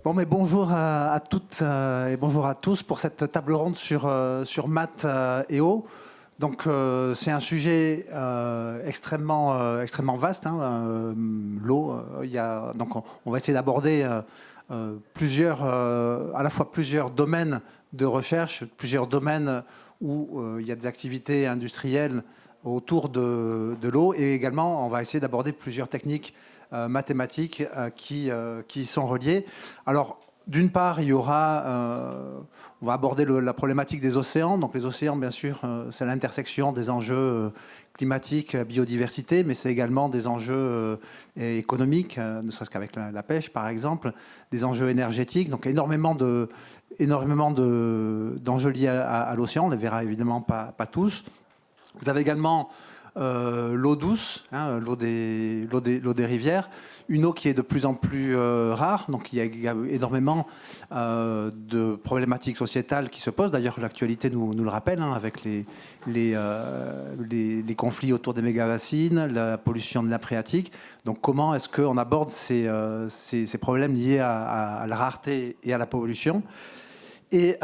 Bon, mais bonjour à toutes et bonjour à tous pour cette table ronde sur maths et eau. Donc, c'est un sujet extrêmement vaste, hein, l'eau. Donc, on va essayer d'aborder à la fois plusieurs domaines de recherche, plusieurs domaines où il y a des activités industrielles autour de l'eau, et également, on va essayer d'aborder plusieurs techniques mathématiques qui sont reliées. Alors, d'une part, on va aborder la problématique des océans. Donc, les océans, bien sûr, c'est l'intersection des enjeux climatiques, biodiversité, mais c'est également des enjeux économiques, ne serait-ce qu'avec la pêche, par exemple, des enjeux énergétiques. Donc, énormément d'enjeux liés à l'océan. On ne les verra évidemment pas tous. Vous avez également l'eau douce, hein, l'eau des rivières, une eau qui est de plus en plus rare. Donc il y a énormément de problématiques sociétales qui se posent. D'ailleurs, l'actualité nous le rappelle, hein, avec les conflits autour des mégabassines, la pollution de la nappe phréatique. Donc comment est-ce qu'on aborde ces problèmes liés à la rareté et à la pollution? Et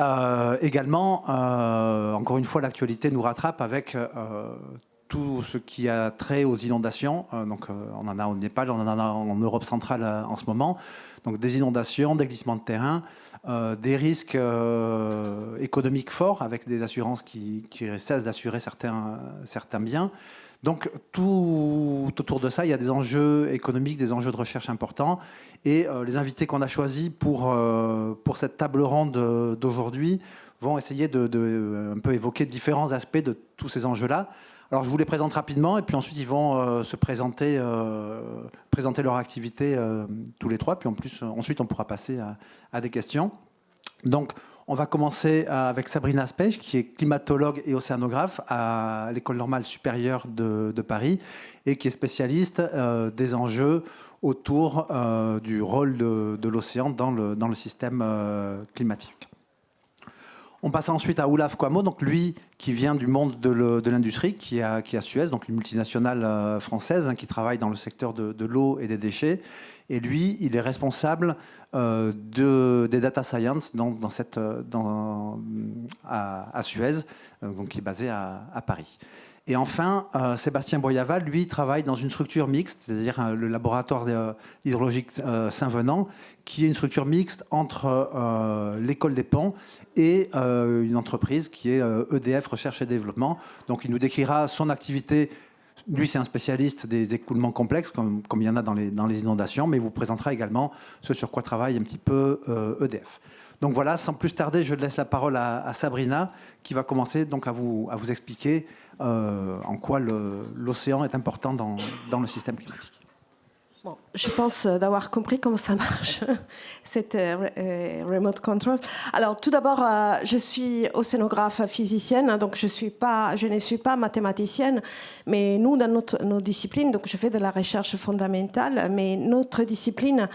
également, encore une fois, l'actualité nous rattrape avec tout ce qui a trait aux inondations. Donc, on en a au Népal, on en a en Europe centrale en ce moment. Donc, des inondations, des glissements de terrain, des risques économiques forts avec des assurances qui cessent d'assurer certains biens. Donc, tout autour de ça, il y a des enjeux économiques, des enjeux de recherche importants. Et les invités qu'on a choisis pour cette table ronde d'aujourd'hui vont essayer de un peu évoquer différents aspects de tous ces enjeux-là. Alors, je vous les présente rapidement, et puis ensuite, ils vont se présenter leur activité tous les trois. Puis ensuite, on pourra passer à des questions. Donc, on va commencer avec Sabrina Spech, qui est climatologue et océanographe à l'École normale supérieure de Paris et qui est spécialiste des enjeux autour du rôle de l'océan dans le système climatique. On passe ensuite à Olaf Kwamo, donc lui qui vient du monde de l'industrie, qui est à Suez, donc une multinationale française, hein, qui travaille dans le secteur de l'eau et des déchets. Et lui, il est responsable des data science à Suez, donc qui est basé à Paris. Et enfin, Sébastien Boyaval, lui, travaille dans une structure mixte, c'est-à-dire le laboratoire hydrologique Saint-Venant, qui est une structure mixte entre l'école des ponts et une entreprise qui est EDF Recherche et Développement. Donc, il nous décrira son activité. Lui, c'est un spécialiste des écoulements complexes, comme il y en a dans les inondations, mais il vous présentera également ce sur quoi travaille un petit peu EDF. Donc voilà, sans plus tarder, je laisse la parole à Sabrina, qui va commencer donc à vous expliquer en quoi l'océan est important dans le système climatique. Bon, je pense d'avoir compris comment ça marche, cette remote control. Alors, tout d'abord, je suis océanographe physicienne, donc je ne suis pas mathématicienne, mais nous, dans nos disciplines, donc je fais de la recherche fondamentale, mais notre discipline,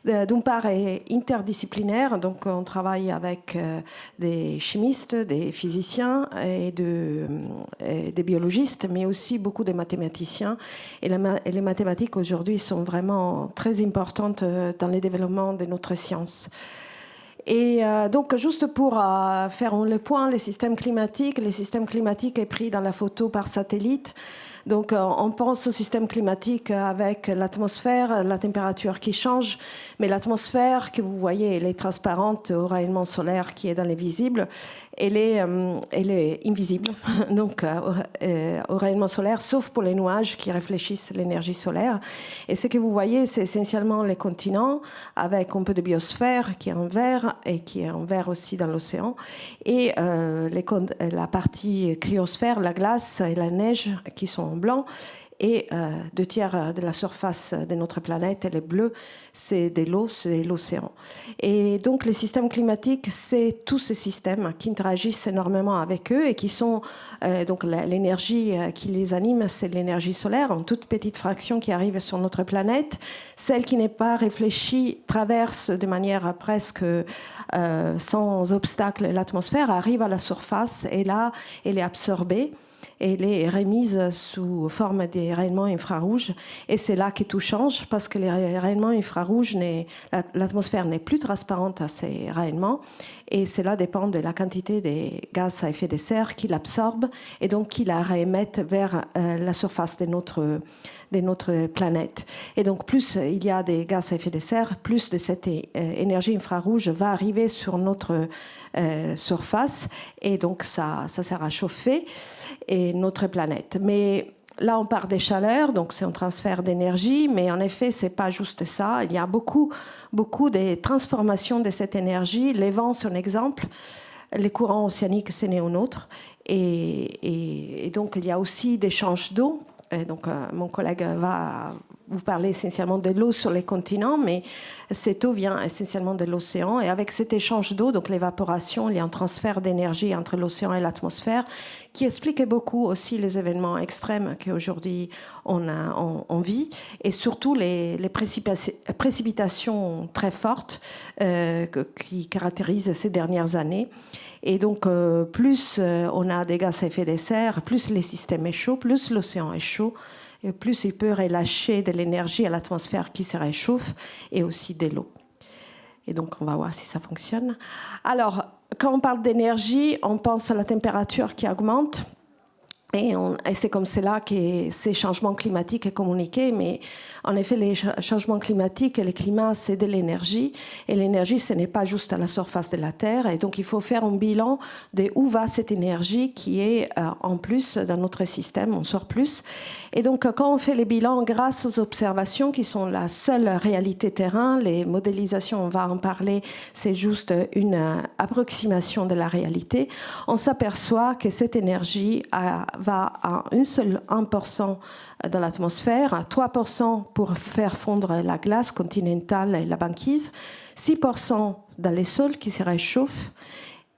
d'une part, est interdisciplinaire, donc on travaille avec des chimistes, des physiciens et des biologistes, mais aussi beaucoup de mathématiciens. Et les mathématiques aujourd'hui sont vraiment très importantes dans le développement de notre science. Et donc, juste pour faire le point, le système climatique est pris dans la photo par satellite. Donc, on pense au système climatique avec l'atmosphère, la température qui change, mais l'atmosphère que vous voyez, elle est transparente au rayonnement solaire qui est dans les visibles. Elle est invisible, donc au rayonnement solaire, sauf pour les nuages qui réfléchissent l'énergie solaire. Et ce que vous voyez, c'est essentiellement les continents, avec un peu de biosphère qui est en vert et qui est en vert aussi dans l'océan, et la partie cryosphère, la glace et la neige qui sont en blanc. Et 2/3 de la surface de notre planète, elle est bleue, c'est de l'eau, c'est l'océan. Et donc, les systèmes climatiques, c'est tous ces systèmes qui interagissent énormément avec eux et qui sont, donc l'énergie qui les anime, c'est l'énergie solaire, en toute petite fraction qui arrive sur notre planète. Celle qui n'est pas réfléchie traverse de manière presque sans obstacle l'atmosphère, arrive à la surface et là, elle est absorbée. elle est remise sous forme des rayonnements infrarouges. Et c'est là que tout change, parce que les rayonnements infrarouges, l'atmosphère n'est plus transparente à ces rayonnements. Et cela dépend de la quantité des gaz à effet de serre qu'il absorbe et donc qu'il la réémette vers la surface de notre planète. Et donc, plus il y a des gaz à effet de serre, plus de cette énergie infrarouge va arriver sur notre surface. Et donc, ça sert à chauffer notre planète. Mais là, on parle des chaleurs, donc c'est un transfert d'énergie, mais en effet, c'est pas juste ça. Il y a beaucoup de transformations de cette énergie. Les vents, c'est un exemple. Les courants océaniques, c'est un autre. Et donc, il y a aussi des échanges d'eau. Et donc, mon collègue va vous parler essentiellement de l'eau sur les continents, mais cette eau vient essentiellement de l'océan. Et avec cet échange d'eau, donc l'évaporation, il y a un transfert d'énergie entre l'océan et l'atmosphère qui explique beaucoup aussi les événements extrêmes qu'aujourd'hui on vit, et surtout les précipitations très fortes qui caractérisent ces dernières années. Et donc, plus on a des gaz à effet de serre, plus le système est chaud, plus l'océan est chaud, et plus il peut relâcher de l'énergie à l'atmosphère qui se réchauffe, et aussi de l'eau. Et donc, on va voir si ça fonctionne. Alors, quand on parle d'énergie, on pense à la température qui augmente. Et c'est comme cela que ces changements climatiques sont communiqués. Mais en effet, les changements climatiques et le climat, c'est de l'énergie. Et l'énergie, ce n'est pas juste à la surface de la Terre. Et donc, il faut faire un bilan de où va cette énergie qui est en plus dans notre système, on sort plus. Et donc, quand on fait les bilans grâce aux observations qui sont la seule réalité terrain, les modélisations, on va en parler, c'est juste une approximation de la réalité, on s'aperçoit que cette énergie va à 1% dans l'atmosphère, à 3% pour faire fondre la glace continentale et la banquise, 6% dans les sols qui se réchauffent,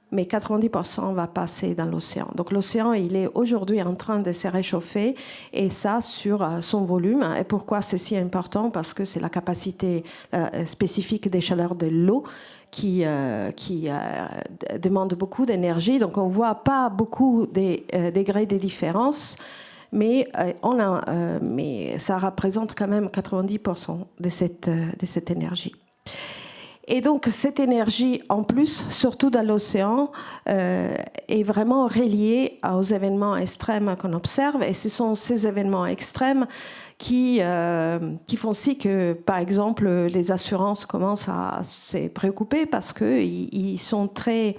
mais 90% va passer dans l'océan. Donc l'océan, il est aujourd'hui en train de se réchauffer, et ça sur son volume. Et pourquoi c'est si important? Parce que c'est la capacité spécifique des chaleurs de l'eau qui demande beaucoup d'énergie. Donc on ne voit pas beaucoup de degrés de différence, mais ça représente quand même 90% de cette énergie. Et donc, cette énergie, en plus, surtout dans l'océan, est vraiment reliée aux événements extrêmes qu'on observe. Et ce sont ces événements extrêmes qui font aussi que, par exemple, les assurances commencent à se préoccuper parce qu'ils sont très...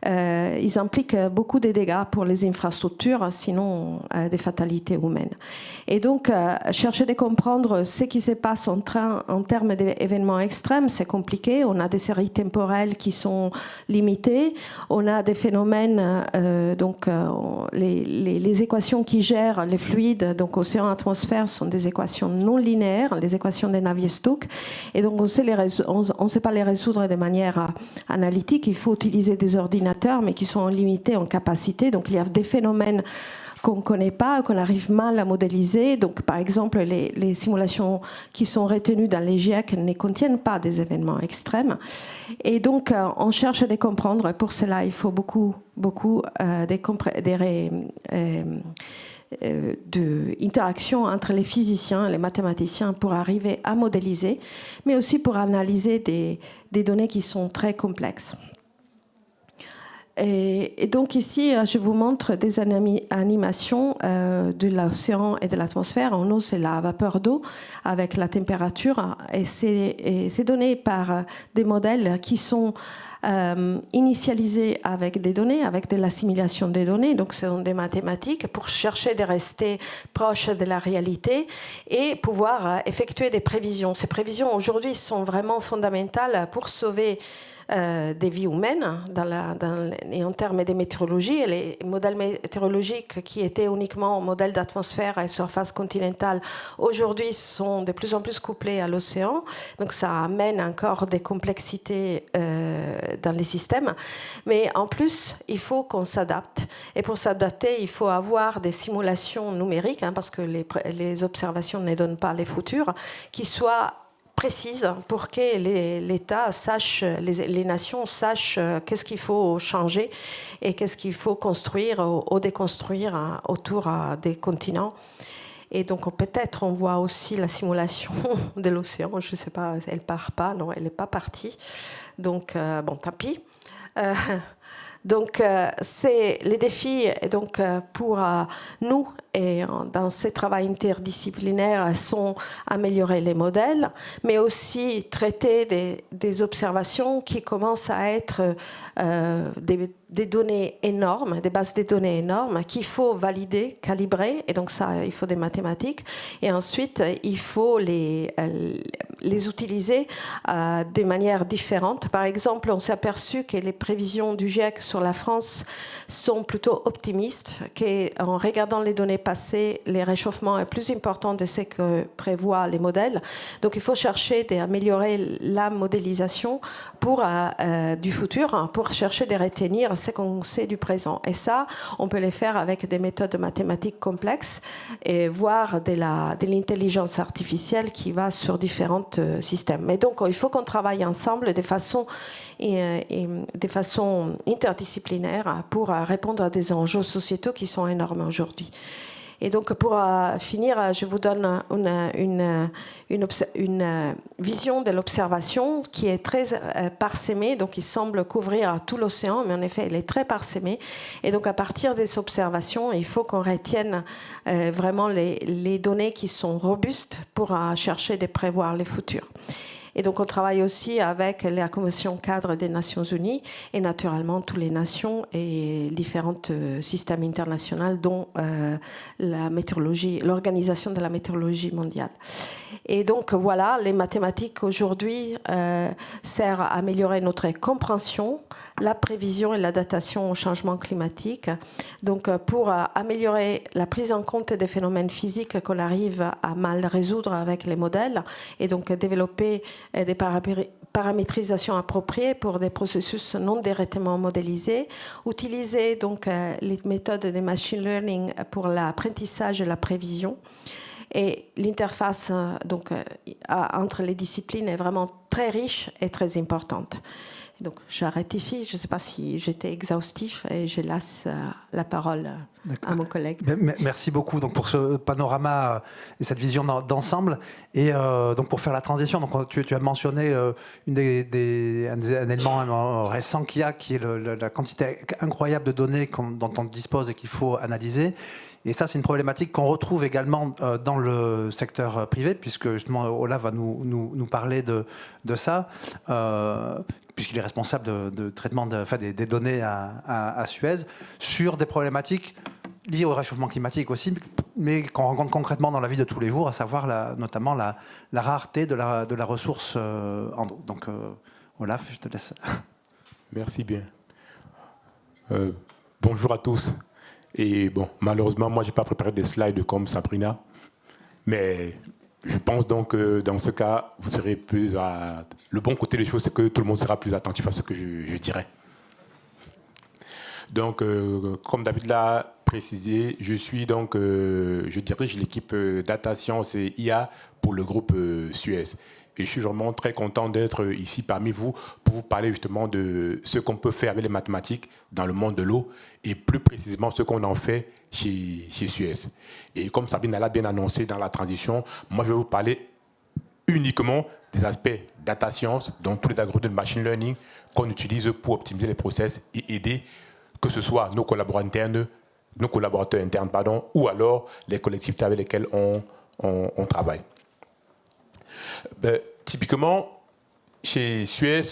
ils impliquent beaucoup de dégâts pour les infrastructures, sinon des fatalités humaines. Et donc, chercher de comprendre ce qui se passe en termes d'événements extrêmes, c'est compliqué. On a des séries temporelles qui sont limitées. On a des phénomènes, les équations qui gèrent les fluides, donc océan-atmosphère, sont des équations non linéaires, les équations de Navier-Stokes. Et donc, on ne sait pas les résoudre de manière analytique. Il faut utiliser des ordinateurs, mais qui sont limités en capacité. Donc, il y a des phénomènes qu'on ne connaît pas, qu'on arrive mal à modéliser. Donc, par exemple, les simulations qui sont retenues dans les GIEC ne contiennent pas des événements extrêmes. Et donc, on cherche à les comprendre. Et pour cela, il faut beaucoup d'interaction entre les physiciens et les mathématiciens pour arriver à modéliser, mais aussi pour analyser des données qui sont très complexes. Et donc ici, je vous montre des animations de l'océan et de l'atmosphère. En eau, c'est la vapeur d'eau avec la température. Et c'est donné par des modèles qui sont initialisés avec des données, avec de l'assimilation des données. Donc, ce sont des mathématiques pour chercher de rester proche de la réalité et pouvoir effectuer des prévisions. Ces prévisions, aujourd'hui, sont vraiment fondamentales pour sauver des vies humaines et en termes de météorologie. Et les modèles météorologiques qui étaient uniquement modèles d'atmosphère et surface continentale aujourd'hui sont de plus en plus couplés à l'océan. Donc ça amène encore des complexités dans les systèmes. Mais en plus, il faut qu'on s'adapte. Et pour s'adapter, il faut avoir des simulations numériques, parce que les observations ne donnent pas les futurs, qui soient précise pour que l'État sache, les nations sachent qu'est-ce qu'il faut changer et qu'est-ce qu'il faut construire ou déconstruire autour des continents. Et donc peut-être on voit aussi la simulation de l'océan, je ne sais pas, elle part pas, non, elle n'est pas partie. Donc bon, tant pis. Donc, c'est les défis donc, pour nous, et dans ces travaux interdisciplinaires, sont améliorer les modèles, mais aussi traiter des observations qui commencent à être des données énormes, des bases de données énormes qu'il faut valider, calibrer, et donc ça, il faut des mathématiques, et ensuite, il faut les utiliser de manière différente. Par exemple, on s'est aperçu que les prévisions du GIEC sur la France sont plutôt optimistes, qu'en regardant les données passées, le réchauffement est plus important de ce que prévoient les modèles. Donc il faut chercher d'améliorer la modélisation pour du futur, pour chercher de retenir ce qu'on sait du présent. Et ça, on peut le faire avec des méthodes mathématiques complexes et voir de l'intelligence artificielle qui va sur différents systèmes. Mais donc, il faut qu'on travaille ensemble de façon interdisciplinaire pour répondre à des enjeux sociétaux qui sont énormes aujourd'hui. Et donc, pour finir, je vous donne une vision de l'observation qui est très parsemée. Donc, il semble couvrir tout l'océan, mais en effet, elle est très parsemée. Et donc, à partir des observations, il faut qu'on retienne vraiment les données qui sont robustes pour chercher de prévoir les futurs. Et donc, on travaille aussi avec la Commission cadre des Nations Unies et naturellement toutes les nations et différents systèmes internationaux, dont la météorologie, l'Organisation de la météorologie mondiale. Et donc, voilà, les mathématiques aujourd'hui servent à améliorer notre compréhension, la prévision et la datation au changement climatique. Donc, pour améliorer la prise en compte des phénomènes physiques qu'on arrive à mal résoudre avec les modèles et donc développer des paramétrisations appropriées pour des processus non directement modélisés, utiliser donc les méthodes de machine learning pour l'apprentissage et la prévision. Et l'interface donc, entre les disciplines est vraiment très riche et très importante. Donc, j'arrête ici. Je ne sais pas si j'étais exhaustif et je laisse la parole à mon collègue. Merci beaucoup donc, pour ce panorama et cette vision d'ensemble. Et donc, pour faire la transition, donc, tu as mentionné un élément récent qu'il y a, qui est la quantité incroyable de données dont on dispose et qu'il faut analyser. Et ça, c'est une problématique qu'on retrouve également dans le secteur privé, puisque justement Olaf va nous parler de ça, puisqu'il est responsable de traitement des données à Suez, sur des problématiques liées au réchauffement climatique aussi, mais qu'on rencontre concrètement dans la vie de tous les jours, à savoir notamment la rareté de la ressource en eau. Donc Olaf, je te laisse. Merci bien. Bonjour à tous. Et bon, malheureusement, moi, je n'ai pas préparé des slides comme Sabrina, mais je pense donc que dans ce cas, vous serez plus à... Le bon côté des choses, c'est que tout le monde sera plus attentif à ce que je dirais. Donc, comme David l'a précisé, je suis donc, je dirige l'équipe Data Science et IA pour le groupe Suez. Et je suis vraiment très content d'être ici parmi vous pour vous parler justement de ce qu'on peut faire avec les mathématiques dans le monde de l'eau et plus précisément ce qu'on en fait chez Suez. Et comme Sabine l'a bien annoncé dans la transition, moi je vais vous parler uniquement des aspects data science, donc tous les algorithmes de machine learning qu'on utilise pour optimiser les process et aider que ce soit nos collaborateurs internes, ou alors les collectivités avec lesquelles on travaille. Typiquement, chez Suez,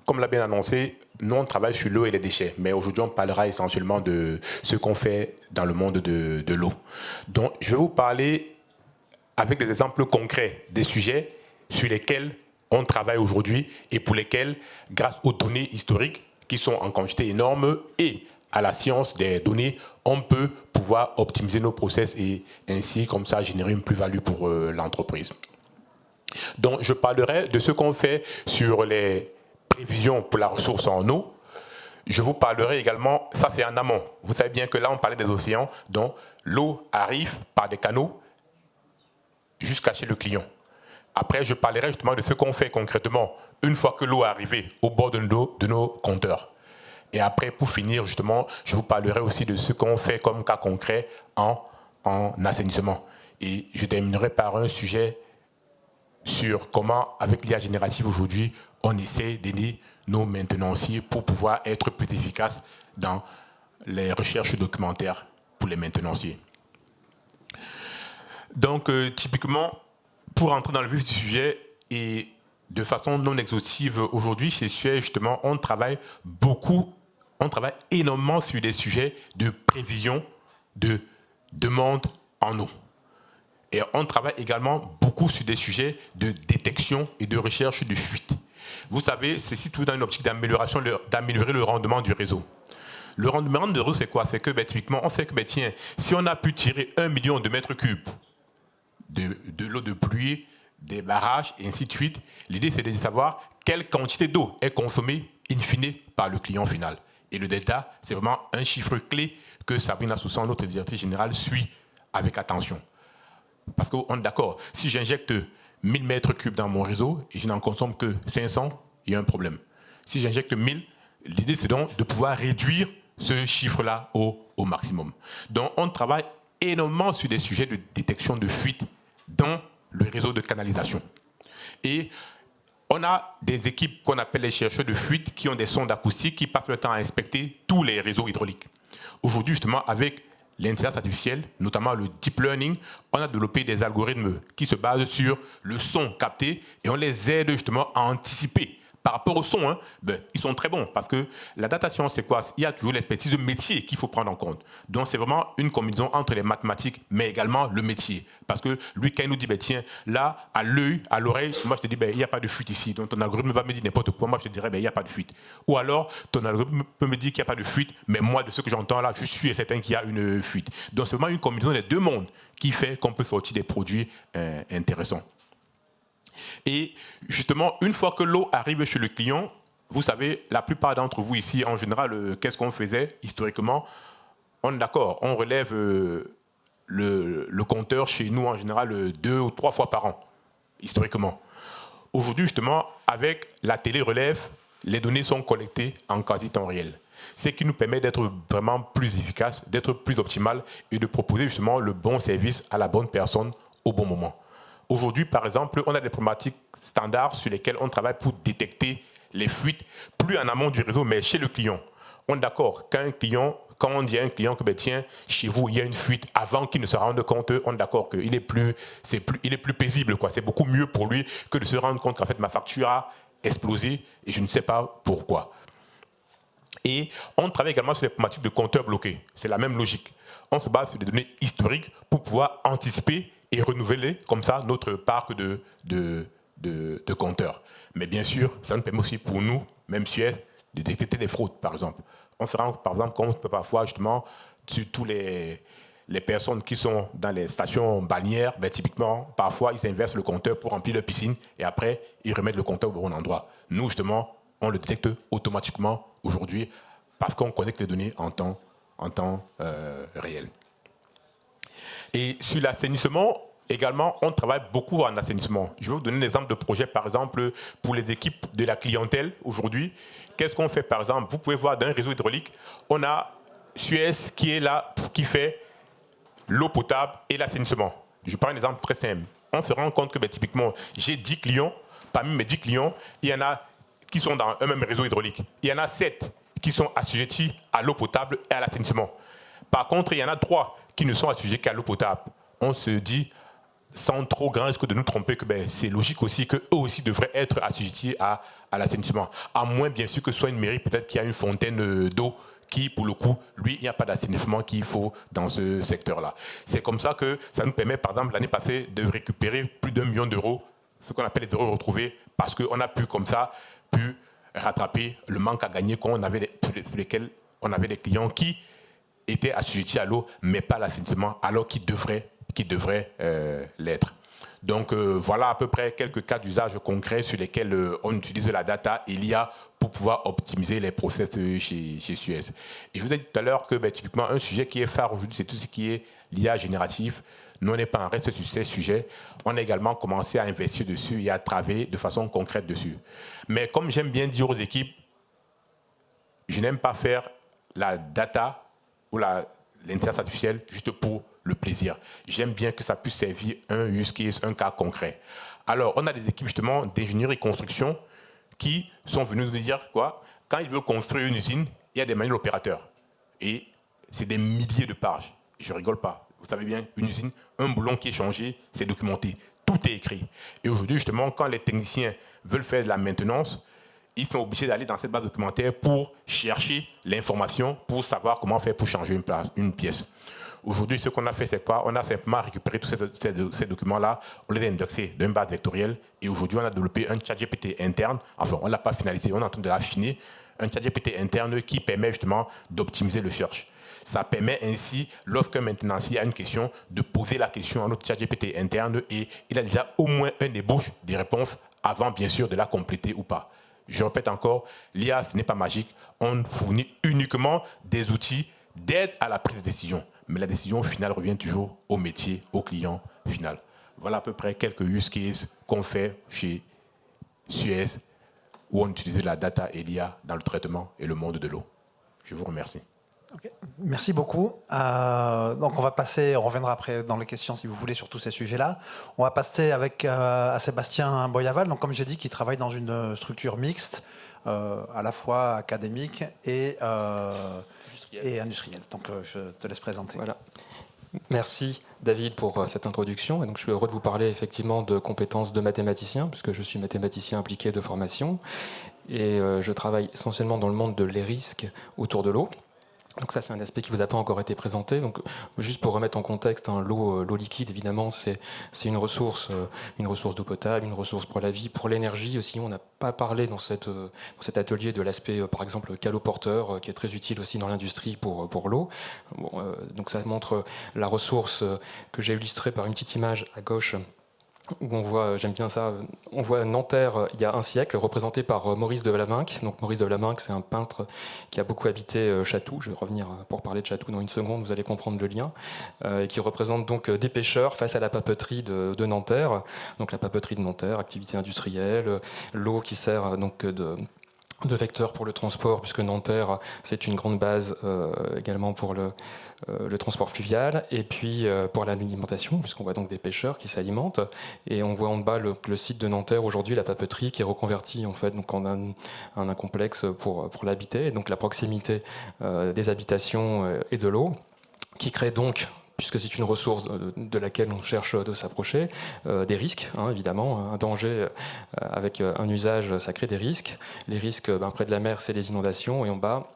comme l'a bien annoncé, nous on travaille sur l'eau et les déchets, mais aujourd'hui on parlera essentiellement de ce qu'on fait dans le monde de l'eau. Donc je vais vous parler avec des exemples concrets des sujets sur lesquels on travaille aujourd'hui et pour lesquels, grâce aux données historiques qui sont en quantité énorme et à la science des données, on peut pouvoir optimiser nos process et ainsi, comme ça, générer une plus-value pour l'entreprise. Donc, je parlerai de ce qu'on fait sur les prévisions pour la ressource en eau. Je vous parlerai également, ça c'est en amont. Vous savez bien que là, on parlait des océans, donc l'eau arrive par des canaux jusqu'à chez le client. Après, je parlerai justement de ce qu'on fait concrètement une fois que l'eau est arrivée au bord de nos compteurs. Et après, pour finir, justement, je vous parlerai aussi de ce qu'on fait comme cas concret en assainissement. Et je terminerai par un sujet sur comment, avec l'IA générative aujourd'hui, on essaie d'aider nos maintenanciers pour pouvoir être plus efficaces dans les recherches documentaires pour les maintenanciers. Donc, typiquement, pour entrer dans le vif du sujet et de façon non exhaustive, aujourd'hui, chez Suez, justement, on travaille énormément sur des sujets de prévision de demande en eau. Et on travaille également beaucoup sur des sujets de détection et de recherche de fuite. Vous savez, c'est tout dans une optique d'améliorer le rendement du réseau. Le rendement du réseau, c'est quoi? C'est que, typiquement, on sait que, tiens, si on a pu tirer 1 million de mètres cubes de l'eau de pluie, des barrages, et ainsi de suite, l'idée, c'est de savoir quelle quantité d'eau est consommée, in fine, par le client final. Et le delta, c'est vraiment un chiffre clé que Sabrina Soussan, notre directrice générale, suit avec attention. Parce qu'on est d'accord, si j'injecte 1000 mètres cubes dans mon réseau et je n'en consomme que 500, il y a un problème. Si j'injecte 1000, l'idée, c'est donc de pouvoir réduire ce chiffre-là au maximum. Donc, on travaille énormément sur des sujets de détection de fuite dans le réseau de canalisation. Et on a des équipes qu'on appelle les chercheurs de fuite qui ont des sondes acoustiques qui passent le temps à inspecter tous les réseaux hydrauliques. Aujourd'hui, justement, avec l'intelligence artificielle, notamment le deep learning, on a développé des algorithmes qui se basent sur le son capté et on les aide justement à anticiper. Par rapport au son, ils sont très bons parce que la data science, c'est quoi? Il y a toujours l'expertise de métier qu'il faut prendre en compte. Donc, c'est vraiment une combinaison entre les mathématiques, mais également le métier. Parce que lui, quand il nous dit, tiens, là, à l'œil, à l'oreille, moi, je te dis, il n'y a pas de fuite ici. Donc, ton algorithme va me dire n'importe quoi. Moi, je te dirais, il n'y a pas de fuite. Ou alors, ton algorithme peut me dire qu'il n'y a pas de fuite, mais moi, de ce que j'entends là, je suis certain qu'il y a une fuite. Donc, c'est vraiment une combinaison des deux mondes qui fait qu'on peut sortir des produits intéressants. Et justement, une fois que l'eau arrive chez le client, vous savez, la plupart d'entre vous ici, en général, qu'est-ce qu'on faisait historiquement? On est d'accord, on relève le compteur chez nous, en général, 2 ou 3 fois par an, historiquement. Aujourd'hui, justement, avec la télé-relève, les données sont collectées en quasi-temps réel. Ce qui nous permet d'être vraiment plus efficace, d'être plus optimal et de proposer justement le bon service à la bonne personne au bon moment. Aujourd'hui, par exemple, on a des problématiques standards sur lesquelles on travaille pour détecter les fuites, plus en amont du réseau, mais chez le client. On est d'accord, quand on dit à un client que tiens, chez vous, il y a une fuite, avant qu'il ne se rende compte, on est d'accord qu'il est plus paisible, quoi. C'est beaucoup mieux pour lui que de se rendre compte qu'en fait, ma facture a explosé et je ne sais pas pourquoi. Et on travaille également sur les problématiques de compteurs bloqués. C'est la même logique. On se base sur des données historiques pour pouvoir anticiper et renouveler comme ça notre parc de compteurs. Mais bien sûr, ça nous permet aussi pour nous, même Suez, de détecter des fraudes, par exemple. On se rend, par exemple, compte que parfois, justement, sur tous les personnes qui sont dans les stations balnéaires, typiquement, parfois, ils inversent le compteur pour remplir leur piscine et après, ils remettent le compteur au bon endroit. Nous, justement, on le détecte automatiquement aujourd'hui parce qu'on connecte les données en temps réel. Et sur l'assainissement, également, on travaille beaucoup en assainissement. Je vais vous donner un exemple de projet, par exemple, pour les équipes de la clientèle aujourd'hui. Qu'est-ce qu'on fait, par exemple? Vous pouvez voir dans un réseau hydraulique, on a Suez qui est là, qui fait l'eau potable et l'assainissement. Je prends un exemple très simple. On se rend compte que, typiquement, j'ai 10 clients. Parmi mes 10 clients, il y en a qui sont dans un même réseau hydraulique. Il y en a 7 qui sont assujettis à l'eau potable et à l'assainissement. Par contre, il y en a 3 qui ne sont assujettis qu'à l'eau potable. On se dit, sans trop grand risque de nous tromper, que c'est logique aussi qu'eux aussi devraient être assujettis à l'assainissement. À moins, bien sûr, que ce soit une mairie peut-être qui a une fontaine d'eau qui, pour le coup, lui, il n'y a pas d'assainissement qu'il faut dans ce secteur-là. C'est comme ça que ça nous permet, par exemple, l'année passée, de récupérer plus d'1 million d'euros, ce qu'on appelle les euros retrouvés, parce qu'on a pu, comme ça, rattraper le manque à gagner sur lesquels on avait des clients qui étaient assujettis à l'eau, mais pas à l'assainissement, alors qu'ils devraient l'être. Donc voilà à peu près quelques cas d'usage concrets sur lesquels on utilise la data et l'IA pour pouvoir optimiser les process chez Suez. Et je vous ai dit tout à l'heure que typiquement un sujet qui est phare aujourd'hui, c'est tout ce qui est l'IA générative. Nous, on n'est pas en reste sur ces sujets. On a également commencé à investir dessus et à travailler de façon concrète dessus. Mais comme j'aime bien dire aux équipes, je n'aime pas faire la data ou l'intelligence artificielle juste pour le plaisir. J'aime bien que ça puisse servir un use case, un cas concret. Alors, on a des équipes justement d'ingénierie et construction qui sont venues nous dire quoi? Quand ils veulent construire une usine, il y a des manuels opérateurs. Et c'est des milliers de pages. Je ne rigole pas. Vous savez bien, une usine, un boulon qui est changé, c'est documenté. Tout est écrit. Et aujourd'hui, justement, quand les techniciens veulent faire de la maintenance, ils sont obligés d'aller dans cette base documentaire pour chercher l'information, pour savoir comment faire pour changer une pièce. Aujourd'hui, ce qu'on a fait, c'est quoi? On a simplement récupéré tous ces documents-là, on les a indexés d'une base vectorielle, et aujourd'hui, on a développé un ChatGPT interne. Enfin, on ne l'a pas finalisé, on est en train de l'affiner. Un ChatGPT interne qui permet justement d'optimiser le search. Ça permet ainsi, lorsqu'un maintenancier a une question, de poser la question à notre ChatGPT interne et il a déjà au moins un ébauche des réponses avant, bien sûr, de la compléter ou pas. Je répète encore, l'IA, ce n'est pas magique. On fournit uniquement des outils d'aide à la prise de décision. Mais la décision finale revient toujours au métier, au client final. Voilà à peu près quelques use cases qu'on fait chez Suez, où on utilise la data et l'IA dans le traitement et le monde de l'eau. Je vous remercie. Okay. Merci beaucoup. Donc on va passer, on reviendra après dans les questions si vous voulez sur tous ces sujets-là. On va passer avec à Sébastien Boyaval, donc comme j'ai dit, qui travaille dans une structure mixte, à la fois académique et industrielle. Donc je te laisse présenter. Voilà. Merci David pour cette introduction. Et donc, je suis heureux de vous parler effectivement de compétences de mathématicien, puisque je suis mathématicien impliqué de formation. Et je travaille essentiellement dans le monde de les risques autour de l'eau. Donc ça, c'est un aspect qui ne vous a pas encore été présenté. Donc, juste pour remettre en contexte, hein, l'eau liquide, évidemment, c'est une ressource d'eau potable, une ressource pour la vie, pour l'énergie aussi. On n'a pas parlé dans cet atelier de l'aspect, par exemple, caloporteur, qui est très utile aussi dans l'industrie pour l'eau. Bon, donc ça montre la ressource que j'ai illustrée par une petite image à gauche, où on voit, j'aime bien ça, on voit Nanterre il y a un siècle, représenté par Maurice de Vlaminck. Donc Maurice de Vlaminck, c'est un peintre qui a beaucoup habité Chatou. Je vais revenir pour parler de Chatou dans une seconde, vous allez comprendre le lien. Et qui représente donc des pêcheurs face à la papeterie de Nanterre. Donc la papeterie de Nanterre, activité industrielle, l'eau qui sert donc de vecteur pour le transport, puisque Nanterre, c'est une grande base également pour le transport fluvial, et puis pour l'alimentation, puisqu'on voit donc des pêcheurs qui s'alimentent, et on voit en bas le site de Nanterre, aujourd'hui la papeterie qui est reconvertie en fait donc en un complexe pour l'habiter, et donc la proximité des habitations et de l'eau, qui crée donc, puisque c'est une ressource de laquelle on cherche de s'approcher, des risques, hein, évidemment. Un danger avec un usage, ça crée des risques. Les risques, près de la mer, c'est les inondations, et en bas,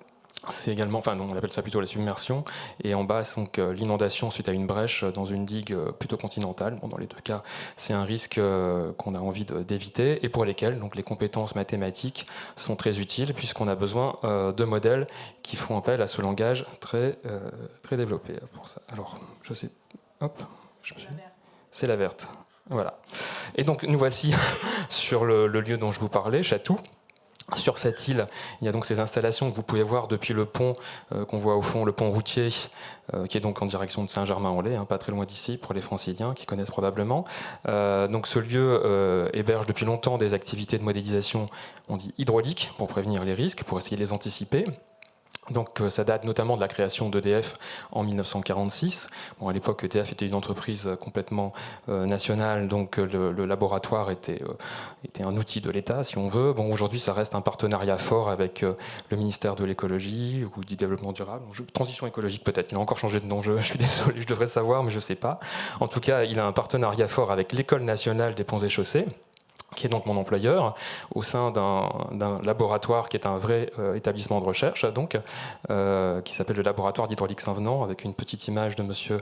c'est également, enfin on appelle ça plutôt la submersion, et en bas, donc l'inondation suite à une brèche dans une digue plutôt continentale. Bon, dans les deux cas, c'est un risque qu'on a envie d'éviter, et pour lesquels donc, les compétences mathématiques sont très utiles, puisqu'on a besoin de modèles qui font appel à ce langage très développé pour ça. Alors, je sais, hop, je me suis... C'est la verte. Voilà. Et donc, nous voici sur le lieu dont je vous parlais, Chatou. Sur cette île, il y a donc ces installations que vous pouvez voir depuis le pont qu'on voit au fond, le pont routier, qui est donc en direction de Saint-Germain-en-Laye, hein, pas très loin d'ici, pour les franciliens qui connaissent probablement. Donc ce lieu héberge depuis longtemps des activités de modélisation, on dit hydrauliques, pour prévenir les risques, pour essayer de les anticiper. Donc ça date notamment de la création d'EDF en 1946. Bon, à l'époque, EDF était une entreprise complètement nationale, donc le laboratoire était un outil de l'État, si on veut. Bon, aujourd'hui, ça reste un partenariat fort avec le ministère de l'écologie ou du développement durable. Transition écologique peut-être, il a encore changé de nom, je suis désolé, je devrais savoir, mais je ne sais pas. En tout cas, il a un partenariat fort avec l'École nationale des ponts et chaussées, qui est donc mon employeur, au sein d'un laboratoire qui est un vrai établissement de recherche, donc, qui s'appelle le laboratoire d'hydraulique Saint-Venant, avec une petite image de monsieur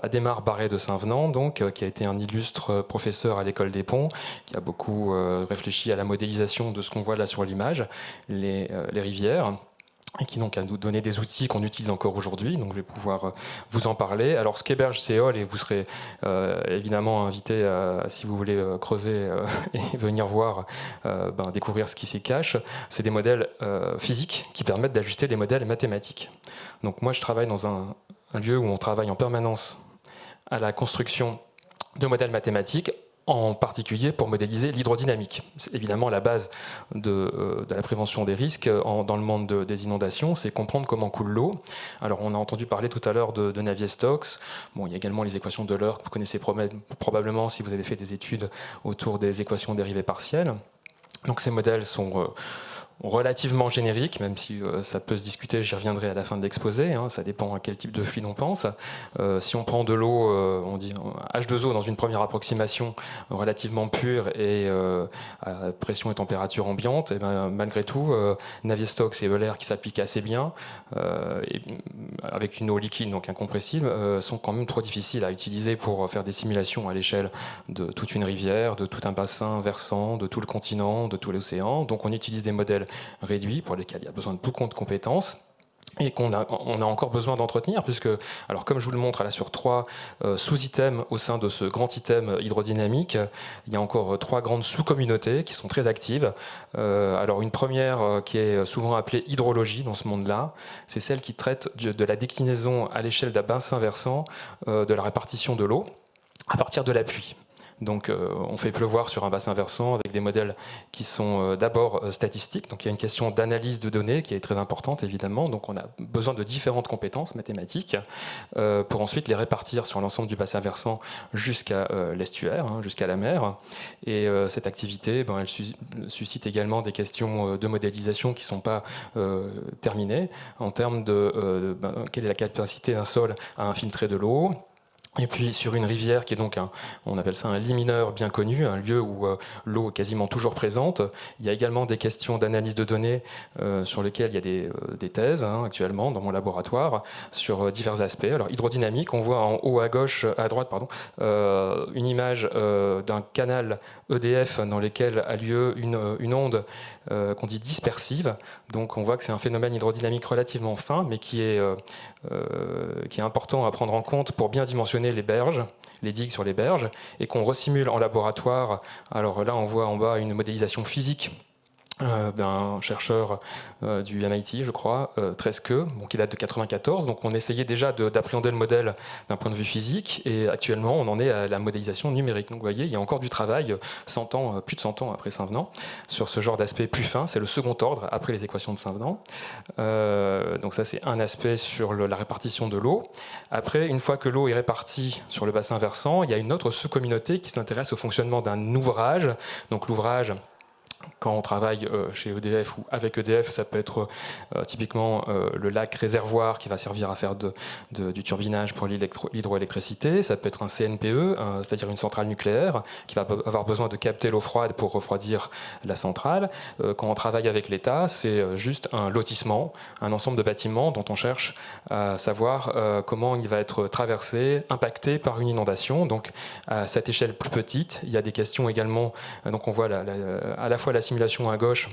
Adhémar Barré de Saint-Venant, donc, qui a été un illustre professeur à l'école des ponts, qui a beaucoup réfléchi à la modélisation de ce qu'on voit là sur l'image, les rivières, et qui donc a nous donné des outils qu'on utilise encore aujourd'hui. Donc je vais pouvoir vous en parler. Alors ce qu'héberge Céol, et vous serez évidemment invité si vous voulez creuser et venir voir, découvrir ce qui s'y cache, c'est des modèles physiques qui permettent d'ajuster les modèles mathématiques. Donc moi je travaille dans un lieu où on travaille en permanence à la construction de modèles mathématiques, en particulier pour modéliser l'hydrodynamique. C'est évidemment la base de la prévention des risques dans le monde des inondations, c'est comprendre comment coule l'eau. Alors on a entendu parler tout à l'heure de Navier-Stokes. Bon, il y a également les équations d'Euler que vous connaissez probablement si vous avez fait des études autour des équations dérivées partielles. Donc ces modèles sont relativement générique, même si ça peut se discuter, j'y reviendrai à la fin de l'exposé, hein, ça dépend à quel type de fluide on pense. Si on prend de l'eau, on dit H2O dans une première approximation relativement pure et à pression et température ambiante, et ben, malgré tout, Navier-Stokes et Euler qui s'appliquent assez bien, et avec une eau liquide, donc incompressible, sont quand même trop difficiles à utiliser pour faire des simulations à l'échelle de toute une rivière, de tout un bassin versant, de tout le continent, de tout l'océan. Donc on utilise des modèles réduits pour lesquels il y a besoin de beaucoup de compétences et on a encore besoin d'entretenir puisque, alors comme je vous le montre là sur 3 sous-items au sein de ce grand item hydrodynamique, il y a encore 3 grandes sous-communautés qui sont très actives. Alors une première qui est souvent appelée hydrologie dans ce monde-là, c'est celle qui traite de la déclinaison à l'échelle d'un bassin versant de la répartition de l'eau à partir de la pluie. Donc on fait pleuvoir sur un bassin versant avec des modèles qui sont d'abord statistiques. Donc il y a une question d'analyse de données qui est très importante évidemment. Donc on a besoin de différentes compétences mathématiques pour ensuite les répartir sur l'ensemble du bassin versant jusqu'à l'estuaire, hein, jusqu'à la mer. Et cette activité, elle suscite également des questions de modélisation qui ne sont pas terminées en termes de quelle est la capacité d'un sol à infiltrer de l'eau. Et puis sur une rivière qui est donc on appelle ça un lit mineur bien connu, un lieu où l'eau est quasiment toujours présente. Il y a également des questions d'analyse de données sur lesquelles il y a des thèses actuellement dans mon laboratoire sur divers aspects. Alors hydrodynamique, on voit en haut à droite, une image d'un canal EDF dans lequel a lieu une onde qu'on dit dispersive. Donc on voit que c'est un phénomène hydrodynamique relativement fin, mais qui est important à prendre en compte pour bien dimensionner les berges, les digues sur les berges, et qu'on resimule en laboratoire. Alors là, on voit en bas une modélisation physique d'un chercheur du MIT, je crois, Treske, qui date de 1994. Donc on essayait déjà d'appréhender le modèle d'un point de vue physique, et actuellement on en est à la modélisation numérique. Donc vous voyez, il y a encore du travail, plus de 100 ans après Saint-Venant, sur ce genre d'aspect plus fin. C'est le second ordre après les équations de Saint-Venant. Donc ça c'est un aspect sur la répartition de l'eau. Après, une fois que l'eau est répartie sur le bassin versant, il y a une autre sous-communauté qui s'intéresse au fonctionnement d'un ouvrage. Donc l'ouvrage, quand on travaille chez EDF ou avec EDF, ça peut être typiquement le lac réservoir qui va servir à faire du turbinage pour l'hydroélectricité. Ça peut être un CNPE, c'est-à-dire une centrale nucléaire qui va avoir besoin de capter l'eau froide pour refroidir la centrale. Quand on travaille avec l'État, c'est juste un lotissement, un ensemble de bâtiments dont on cherche à savoir comment il va être traversé, impacté par une inondation. Donc à cette échelle plus petite, il y a des questions également. Donc on voit à la fois la simulation à gauche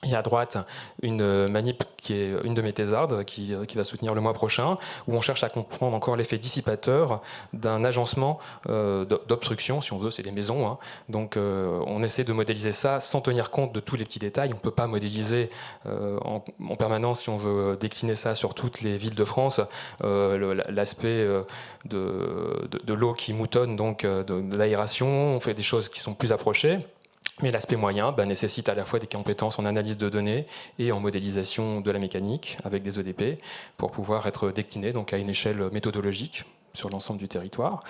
et à droite une manip qui est une de mes thésardes qui va soutenir le mois prochain, où on cherche à comprendre encore l'effet dissipateur d'un agencement d'obstruction, si on veut, c'est des maisons. Hein. Donc on essaie de modéliser ça sans tenir compte de tous les petits détails. On ne peut pas modéliser en permanence, si on veut décliner ça sur toutes les villes de France, l'aspect de l'eau qui moutonne, donc de l'aération. On fait des choses qui sont plus approchées. Mais l'aspect moyen nécessite à la fois des compétences en analyse de données et en modélisation de la mécanique avec des EDP pour pouvoir être décliné donc à une échelle méthodologique sur l'ensemble du territoire.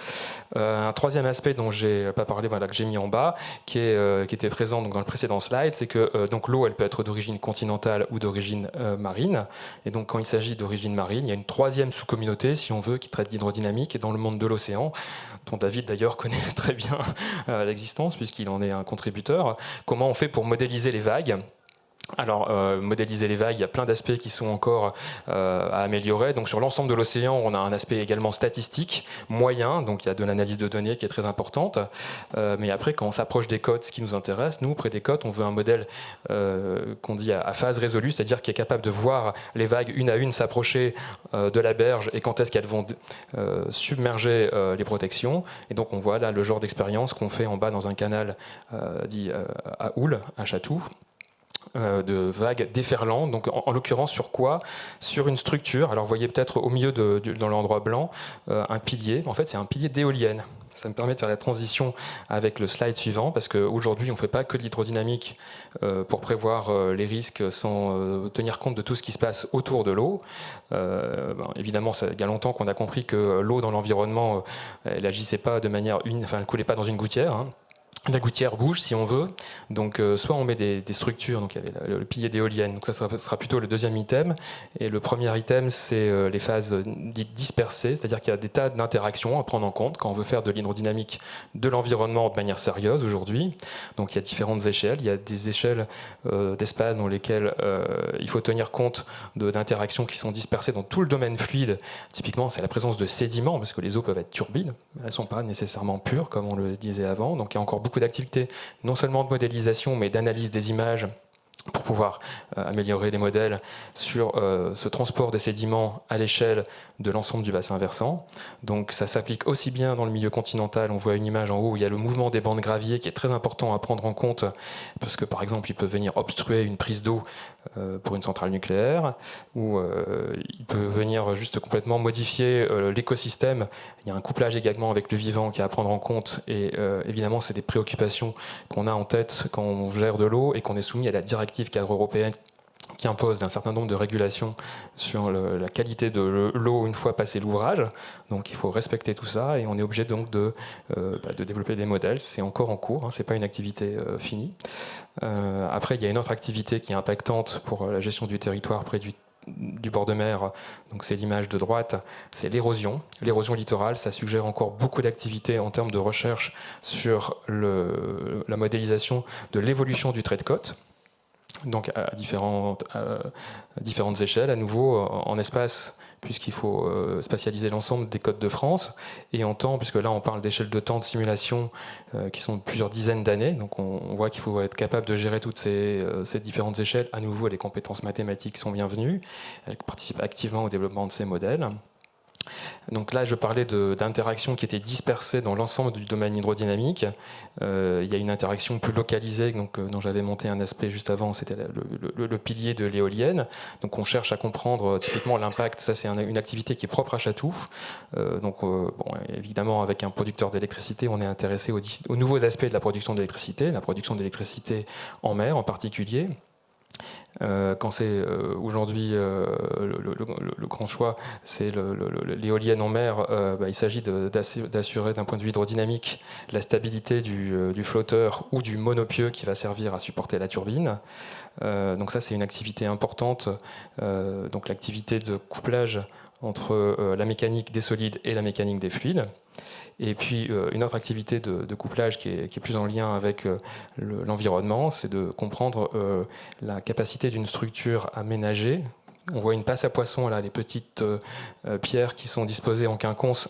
Un troisième aspect dont j'ai pas parlé, que j'ai mis en bas, qui était présent donc dans le précédent slide, c'est que donc l'eau, elle peut être d'origine continentale ou d'origine marine. Et donc quand il s'agit d'origine marine, il y a une troisième sous-communauté, si on veut, qui traite d'hydrodynamique et dans le monde de l'océan, dont David d'ailleurs connaît très bien l'existence puisqu'il en est un contributeur. Comment on fait pour modéliser les vagues ? Alors, modéliser les vagues, il y a plein d'aspects qui sont encore à améliorer. Donc, sur l'ensemble de l'océan, on a un aspect également statistique, moyen. Donc, il y a de l'analyse de données qui est très importante. Mais après, quand on s'approche des côtes, ce qui nous intéresse, nous, près des côtes, on veut un modèle qu'on dit à phase résolue, c'est-à-dire qui est capable de voir les vagues une à une s'approcher de la berge et quand est-ce qu'elles vont submerger les protections. Et donc, on voit là le genre d'expérience qu'on fait en bas dans un canal dit à Houle, à Chatou. de vagues déferlantes. Donc en l'occurrence sur quoi? Sur une structure. Alors vous voyez peut-être au milieu dans l'endroit blanc un pilier. En fait c'est un pilier d'éolienne. Ça me permet de faire la transition avec le slide suivant, parce qu'aujourd'hui, on ne fait pas que de l'hydrodynamique pour prévoir les risques sans tenir compte de tout ce qui se passe autour de l'eau. Évidemment, il y a longtemps qu'on a compris que l'eau dans l'environnement, elle n'agissait pas de manière elle ne coulait pas dans une gouttière. Hein. La gouttière bouge si on veut, donc soit on met des structures, donc il y avait le pilier d'éolienne, donc ça sera plutôt le deuxième item, et le premier item c'est les phases dites dispersées, c'est-à-dire qu'il y a des tas d'interactions à prendre en compte quand on veut faire de l'hydrodynamique de l'environnement de manière sérieuse aujourd'hui. Donc il y a différentes échelles, il y a des échelles d'espace dans lesquelles il faut tenir compte d'interactions qui sont dispersées dans tout le domaine fluide. Typiquement c'est la présence de sédiments, parce que les eaux peuvent être turbides, elles ne sont pas nécessairement pures comme on le disait avant, donc il y a encore beaucoup d'activités, non seulement de modélisation, mais d'analyse des images pour pouvoir améliorer les modèles sur ce transport des sédiments à l'échelle de l'ensemble du bassin versant. Donc ça s'applique aussi bien dans le milieu continental, on voit une image en haut où il y a le mouvement des bancs de gravier qui est très important à prendre en compte, parce que par exemple, il peut venir obstruer une prise d'eau pour une centrale nucléaire, ou il peut venir juste complètement modifier l'écosystème. Il y a un couplage également avec le vivant qui est à prendre en compte, et évidemment, c'est des préoccupations qu'on a en tête quand on gère de l'eau et qu'on est soumis à la directive cadre européenne qui impose un certain nombre de régulations sur la qualité de l'eau une fois passé l'ouvrage. Donc il faut respecter tout ça, et on est obligé donc de développer des modèles. C'est encore en cours, hein, c'est pas une activité finie. Après, il y a une autre activité qui est impactante pour la gestion du territoire près du bord de mer, donc c'est l'image de droite, c'est l'érosion. L'érosion littorale, ça suggère encore beaucoup d'activités en termes de recherche sur la modélisation de l'évolution du trait de côte. Donc à différentes échelles, à nouveau en espace, puisqu'il faut spatialiser l'ensemble des côtes de France, et en temps, puisque là on parle d'échelles de temps de simulation qui sont de plusieurs dizaines d'années, donc on voit qu'il faut être capable de gérer toutes ces différentes échelles. À nouveau, les compétences mathématiques sont bienvenues, elles participent activement au développement de ces modèles. Donc là, je parlais d'interactions qui étaient dispersées dans l'ensemble du domaine hydrodynamique. Il y a une interaction plus localisée, donc, dont j'avais monté un aspect juste avant, c'était le pilier de l'éolienne. Donc on cherche à comprendre typiquement l'impact. Ça, c'est une activité qui est propre à Chatou. Évidemment, avec un producteur d'électricité, on est intéressé aux nouveaux aspects de la production d'électricité en mer en particulier. Quand c'est aujourd'hui le grand choix, c'est l'éolienne en mer, il s'agit d'assurer d'un point de vue hydrodynamique la stabilité du flotteur ou du monopieux qui va servir à supporter la turbine. Donc ça, c'est une activité importante, donc l'activité de couplage entre la mécanique des solides et la mécanique des fluides. Et puis une autre activité de couplage qui est plus en lien avec l'environnement, c'est de comprendre la capacité d'une structure à ménager. On voit une passe à poisson, là, les petites pierres qui sont disposées en quinconce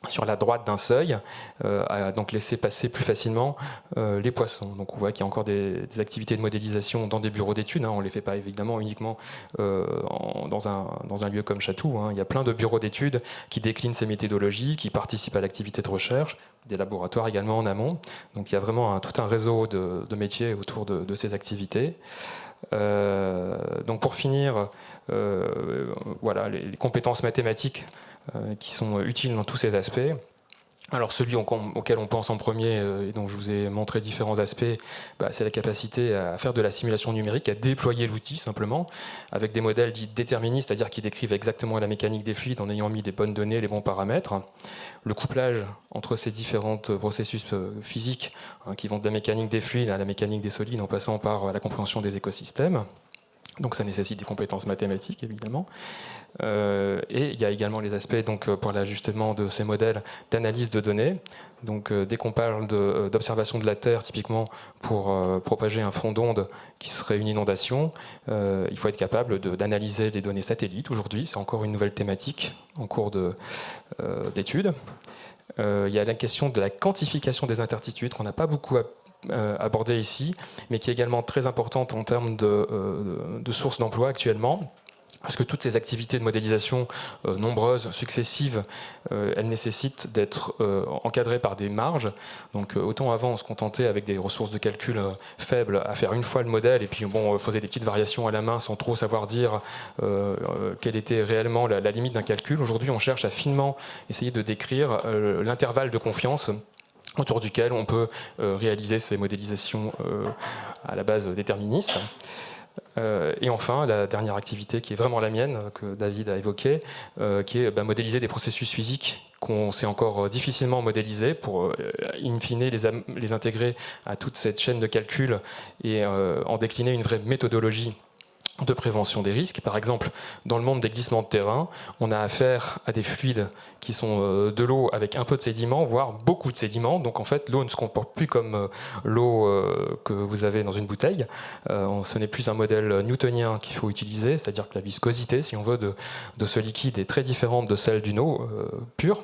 sur la droite d'un seuil, à donc laisser passer plus facilement les poissons. Donc on voit qu'il y a encore des activités de modélisation dans des bureaux d'études, hein. On ne les fait pas évidemment uniquement dans un lieu comme Chatou, hein. Il y a plein de bureaux d'études qui déclinent ces méthodologies, qui participent à l'activité de recherche, des laboratoires également en amont. Donc il y a vraiment tout un réseau de métiers autour de ces activités. Donc pour finir, voilà, les compétences mathématiques qui sont utiles dans tous ces aspects. Alors celui auquel on pense en premier, et dont je vous ai montré différents aspects, c'est la capacité à faire de la simulation numérique, à déployer l'outil simplement, avec des modèles dits déterministes, c'est-à-dire qui décrivent exactement la mécanique des fluides en ayant mis des bonnes données, les bons paramètres. Le couplage entre ces différents processus physiques, hein, qui vont de la mécanique des fluides à la mécanique des solides en passant par la compréhension des écosystèmes. Donc ça nécessite des compétences mathématiques, évidemment. Et il y a également les aspects, donc, pour l'ajustement de ces modèles, d'analyse de données. Donc dès qu'on parle d'observation de la Terre, typiquement pour propager un front d'onde qui serait une inondation, il faut être capable d'analyser les données satellites aujourd'hui. C'est encore une nouvelle thématique en cours d'études. Il y a la question de la quantification des intertitudes qu'on n'a pas beaucoup abordée ici, mais qui est également très importante en termes de sources d'emploi actuellement. Parce que toutes ces activités de modélisation nombreuses, successives, elles nécessitent d'être encadrées par des marges. Donc autant avant on se contentait avec des ressources de calcul faibles à faire une fois le modèle et puis bon, on faisait des petites variations à la main sans trop savoir dire quelle était réellement la limite d'un calcul. Aujourd'hui on cherche à finement essayer de décrire l'intervalle de confiance autour duquel on peut réaliser ces modélisations à la base déterministes. Et enfin, la dernière activité qui est vraiment la mienne, que David a évoquée, qui est modéliser des processus physiques qu'on sait encore difficilement modéliser pour, in fine, les intégrer à toute cette chaîne de calcul et en décliner une vraie méthodologie de prévention des risques. Par exemple, dans le monde des glissements de terrain, on a affaire à des fluides qui sont de l'eau avec un peu de sédiments, voire beaucoup de sédiments. Donc en fait, l'eau ne se comporte plus comme l'eau que vous avez dans une bouteille. Ce n'est plus un modèle newtonien qu'il faut utiliser, c'est-à-dire que la viscosité, si on veut, de ce liquide est très différente de celle d'une eau pure.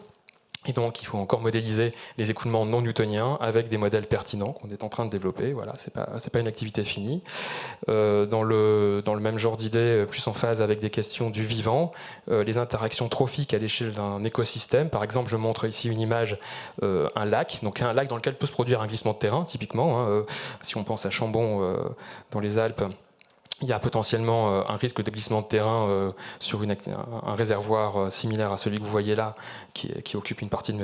Et donc, il faut encore modéliser les écoulements non newtoniens avec des modèles pertinents qu'on est en train de développer. Voilà, c'est pas une activité finie. Dans le même genre d'idée, plus en phase avec des questions du vivant, les interactions trophiques à l'échelle d'un écosystème. Par exemple, je montre ici une image, un lac. Donc, un lac dans lequel peut se produire un glissement de terrain, typiquement. Si on pense à Chambon, dans les Alpes, il y a potentiellement un risque de glissement de terrain sur un réservoir similaire à celui que vous voyez là, qui occupe une partie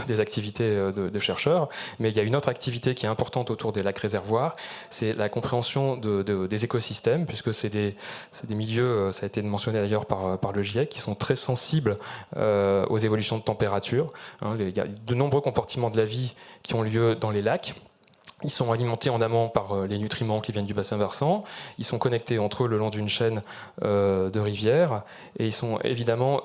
des activités de chercheurs. Mais il y a une autre activité qui est importante autour des lacs réservoirs, c'est la compréhension des écosystèmes, puisque c'est des milieux, ça a été mentionné d'ailleurs par le GIEC, qui sont très sensibles aux évolutions de température. Il y a de nombreux comportements de la vie qui ont lieu dans les lacs. Ils sont alimentés en amont par les nutriments qui viennent du bassin versant. Ils sont connectés entre eux le long d'une chaîne de rivières. Et ils sont évidemment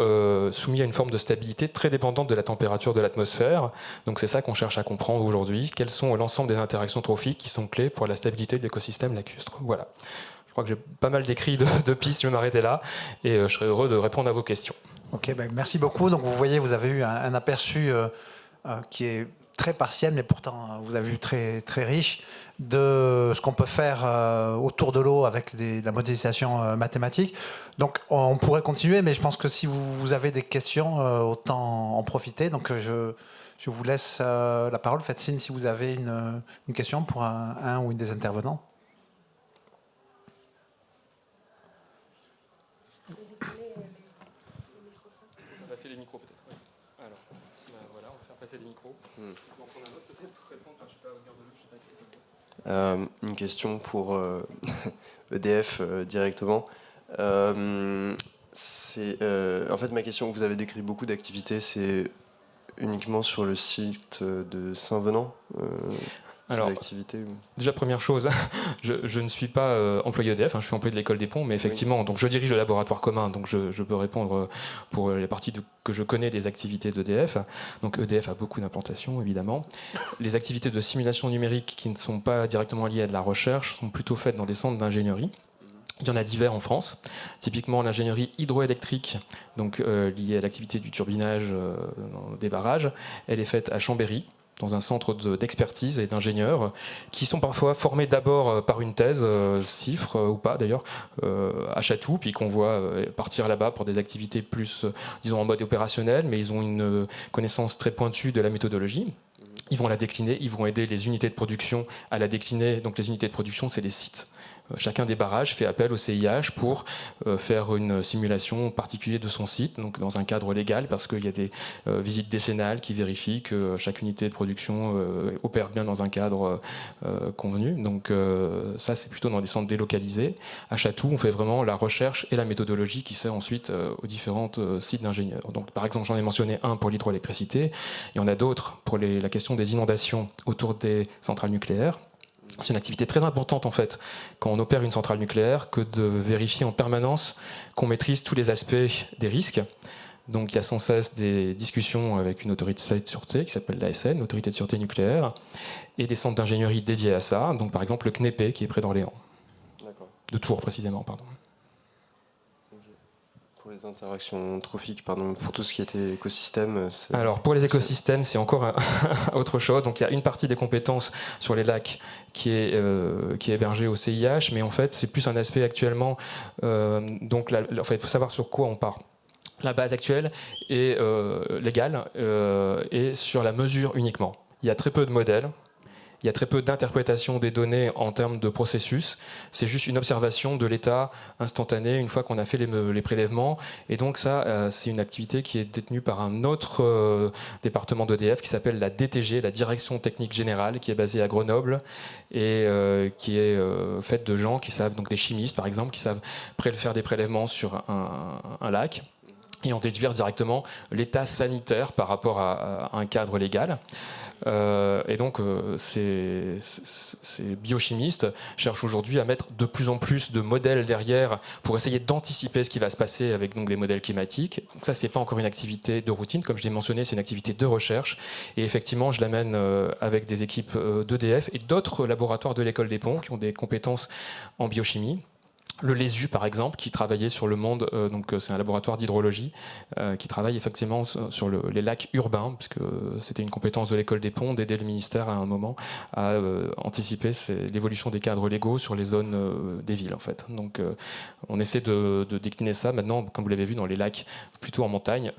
soumis à une forme de stabilité très dépendante de la température de l'atmosphère. Donc c'est ça qu'on cherche à comprendre aujourd'hui. Quelles sont l'ensemble des interactions trophiques qui sont clés pour la stabilité de l'écosystème lacustre. Voilà. Je crois que j'ai pas mal décrit de pistes. Je vais m'arrêter là. Et je serai heureux de répondre à vos questions. Ok, merci beaucoup. Donc vous voyez, vous avez eu un aperçu qui est très partiel, mais pourtant vous avez vu très, très riche, de ce qu'on peut faire autour de l'eau avec la modélisation mathématique. Donc on pourrait continuer, mais je pense que si vous avez des questions, autant en profiter. Donc je vous laisse la parole. Faites signe si vous avez une question pour un ou une des intervenants. Passer les micros peut-être. Oui. Alors, voilà, on va faire passer les micros. Donc on a un autre peut-être répondre. Je sais pas, au garde de l'eau, je sais pas qui c'est. Une question pour EDF directement. En fait, ma question, vous avez décrit beaucoup d'activités, c'est uniquement sur le site de Saint-Venant Alors, activités ou... déjà première chose, je ne suis pas employé EDF, je suis employé de l'école des ponts, mais effectivement, donc je dirige le laboratoire commun, donc je peux répondre pour les parties que je connais des activités d'EDF. Donc EDF a beaucoup d'implantations, évidemment. Les activités de simulation numérique qui ne sont pas directement liées à de la recherche sont plutôt faites dans des centres d'ingénierie. Il y en a divers en France. Typiquement, l'ingénierie hydroélectrique, donc liée à l'activité du turbinage des barrages, elle est faite à Chambéry, dans un centre d'expertise et d'ingénieurs qui sont parfois formés d'abord par une thèse, CIFRE ou pas d'ailleurs, à Chatou, puis qu'on voit partir là-bas pour des activités plus, disons, en mode opérationnel, mais ils ont une connaissance très pointue de la méthodologie. Ils vont la décliner, ils vont aider les unités de production à la décliner. Donc les unités de production, c'est les sites. Chacun des barrages fait appel au CIH pour faire une simulation particulière de son site, donc dans un cadre légal, parce qu'il y a des visites décennales qui vérifient que chaque unité de production opère bien dans un cadre convenu. Donc ça, c'est plutôt dans des centres délocalisés. À Chatou, on fait vraiment la recherche et la méthodologie qui sert ensuite aux différents sites d'ingénieurs. Donc, par exemple, j'en ai mentionné un pour l'hydroélectricité. Il y en a d'autres pour la question des inondations autour des centrales nucléaires. C'est une activité très importante en fait, quand on opère une centrale nucléaire, que de vérifier en permanence qu'on maîtrise tous les aspects des risques. Donc il y a sans cesse des discussions avec une autorité de sûreté qui s'appelle l'ASN, l'autorité de sûreté nucléaire, et des centres d'ingénierie dédiés à ça, donc par exemple le CNEPE qui est près d'Orléans. D'accord. De Tours précisément, pardon. Okay. pour les interactions trophiques, pardon, pour tout ce qui était écosystème. Alors pour les écosystèmes, c'est encore autre chose. Donc il y a une partie des compétences sur les lacs qui est hébergée au CIH, mais en fait c'est plus un aspect actuellement. Donc en fait, il faut savoir sur quoi on part. La base actuelle est légale et sur la mesure uniquement. Il y a très peu de modèles. Il y a très peu d'interprétation des données en termes de processus. C'est juste une observation de l'état instantané une fois qu'on a fait les prélèvements. Et donc ça, c'est une activité qui est détenue par un autre département d'EDF qui s'appelle la DTG, la Direction Technique Générale, qui est basée à Grenoble et qui est faite de gens qui savent, donc des chimistes par exemple, qui savent faire des prélèvements sur un lac et en déduire directement l'état sanitaire par rapport à un cadre légal. Et donc ces biochimistes cherchent aujourd'hui à mettre de plus en plus de modèles derrière pour essayer d'anticiper ce qui va se passer avec donc, des modèles climatiques. Donc ça, c'est pas encore une activité de routine, comme je l'ai mentionné, c'est une activité de recherche. Et effectivement, je l'amène avec des équipes d'EDF et d'autres laboratoires de l'école des Ponts qui ont des compétences en biochimie. Le LESU, par exemple, qui travaillait sur le monde, donc c'est un laboratoire d'hydrologie, qui travaille effectivement sur les lacs urbains, puisque c'était une compétence de l'école des Ponts d'aider le ministère à un moment à anticiper l'évolution des cadres légaux sur les zones des villes, en fait. Donc on essaie de décliner ça maintenant, comme vous l'avez vu, dans les lacs plutôt en montagne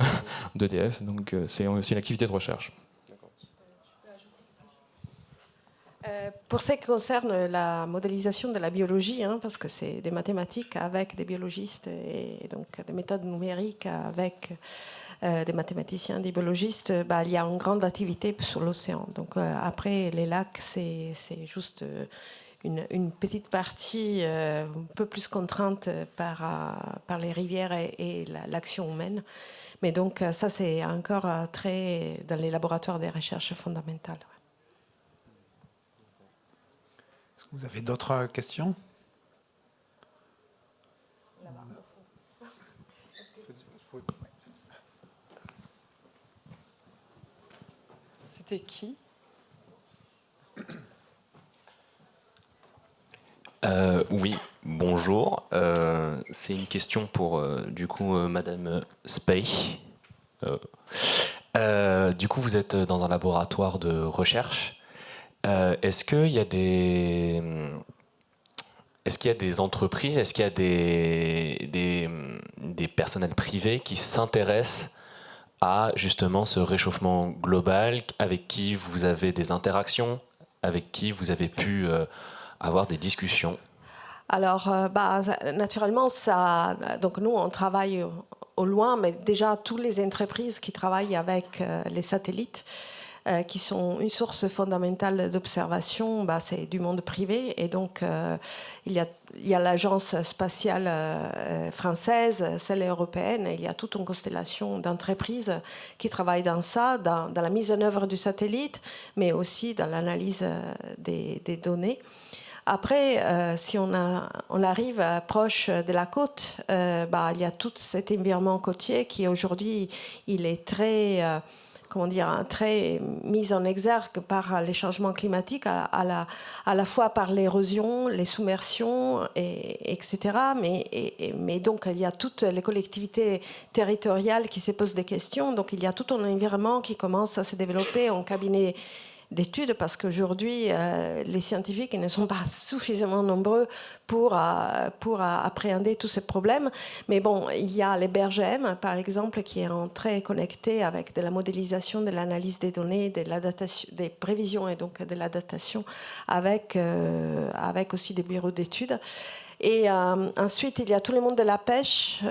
d'EDF. Donc c'est une activité de recherche. Pour ce qui concerne la modélisation de la biologie, parce que c'est des mathématiques avec des biologistes et donc des méthodes numériques avec des mathématiciens, des biologistes, il y a une grande activité sur l'océan. Donc après, les lacs, c'est juste une petite partie un peu plus contrainte par les rivières et l'action humaine. Mais donc ça, c'est encore très dans les laboratoires des recherches fondamentales. Vous avez d'autres questions ? C'était qui ? Oui, bonjour. C'est une question pour du coup Madame Spey. Du coup, vous êtes dans un laboratoire de recherche. Est-ce qu'il y a des entreprises, est-ce qu'il y a des personnels privés qui s'intéressent à justement ce réchauffement global, avec qui vous avez des interactions, avec qui vous avez pu avoir des discussions? Alors, naturellement, donc nous, on travaille au loin, mais déjà, toutes les entreprises qui travaillent avec les satellites, qui sont une source fondamentale d'observation, c'est du monde privé. Et donc, il y a l'agence spatiale française, celle européenne. Il y a toute une constellation d'entreprises qui travaillent dans ça, dans la mise en œuvre du satellite, mais aussi dans l'analyse des données. Après, si on arrive proche de la côte, il y a tout cet environnement côtier qui aujourd'hui, il est très... très mise en exergue par les changements climatiques, à la fois par l'érosion, les submersions, etc. Mais donc, il y a toutes les collectivités territoriales qui se posent des questions. Donc, il y a tout un environnement qui commence à se développer en cabinet d'études, parce qu'aujourd'hui, les scientifiques ne sont pas suffisamment nombreux pour appréhender tous ces problèmes. Mais bon, il y a les BRGM, par exemple, qui est très connecté avec de la modélisation, de l'analyse des données, de la datation, des prévisions et donc de la datation, avec aussi des bureaux d'études. Et ensuite, il y a tout le monde de la pêche,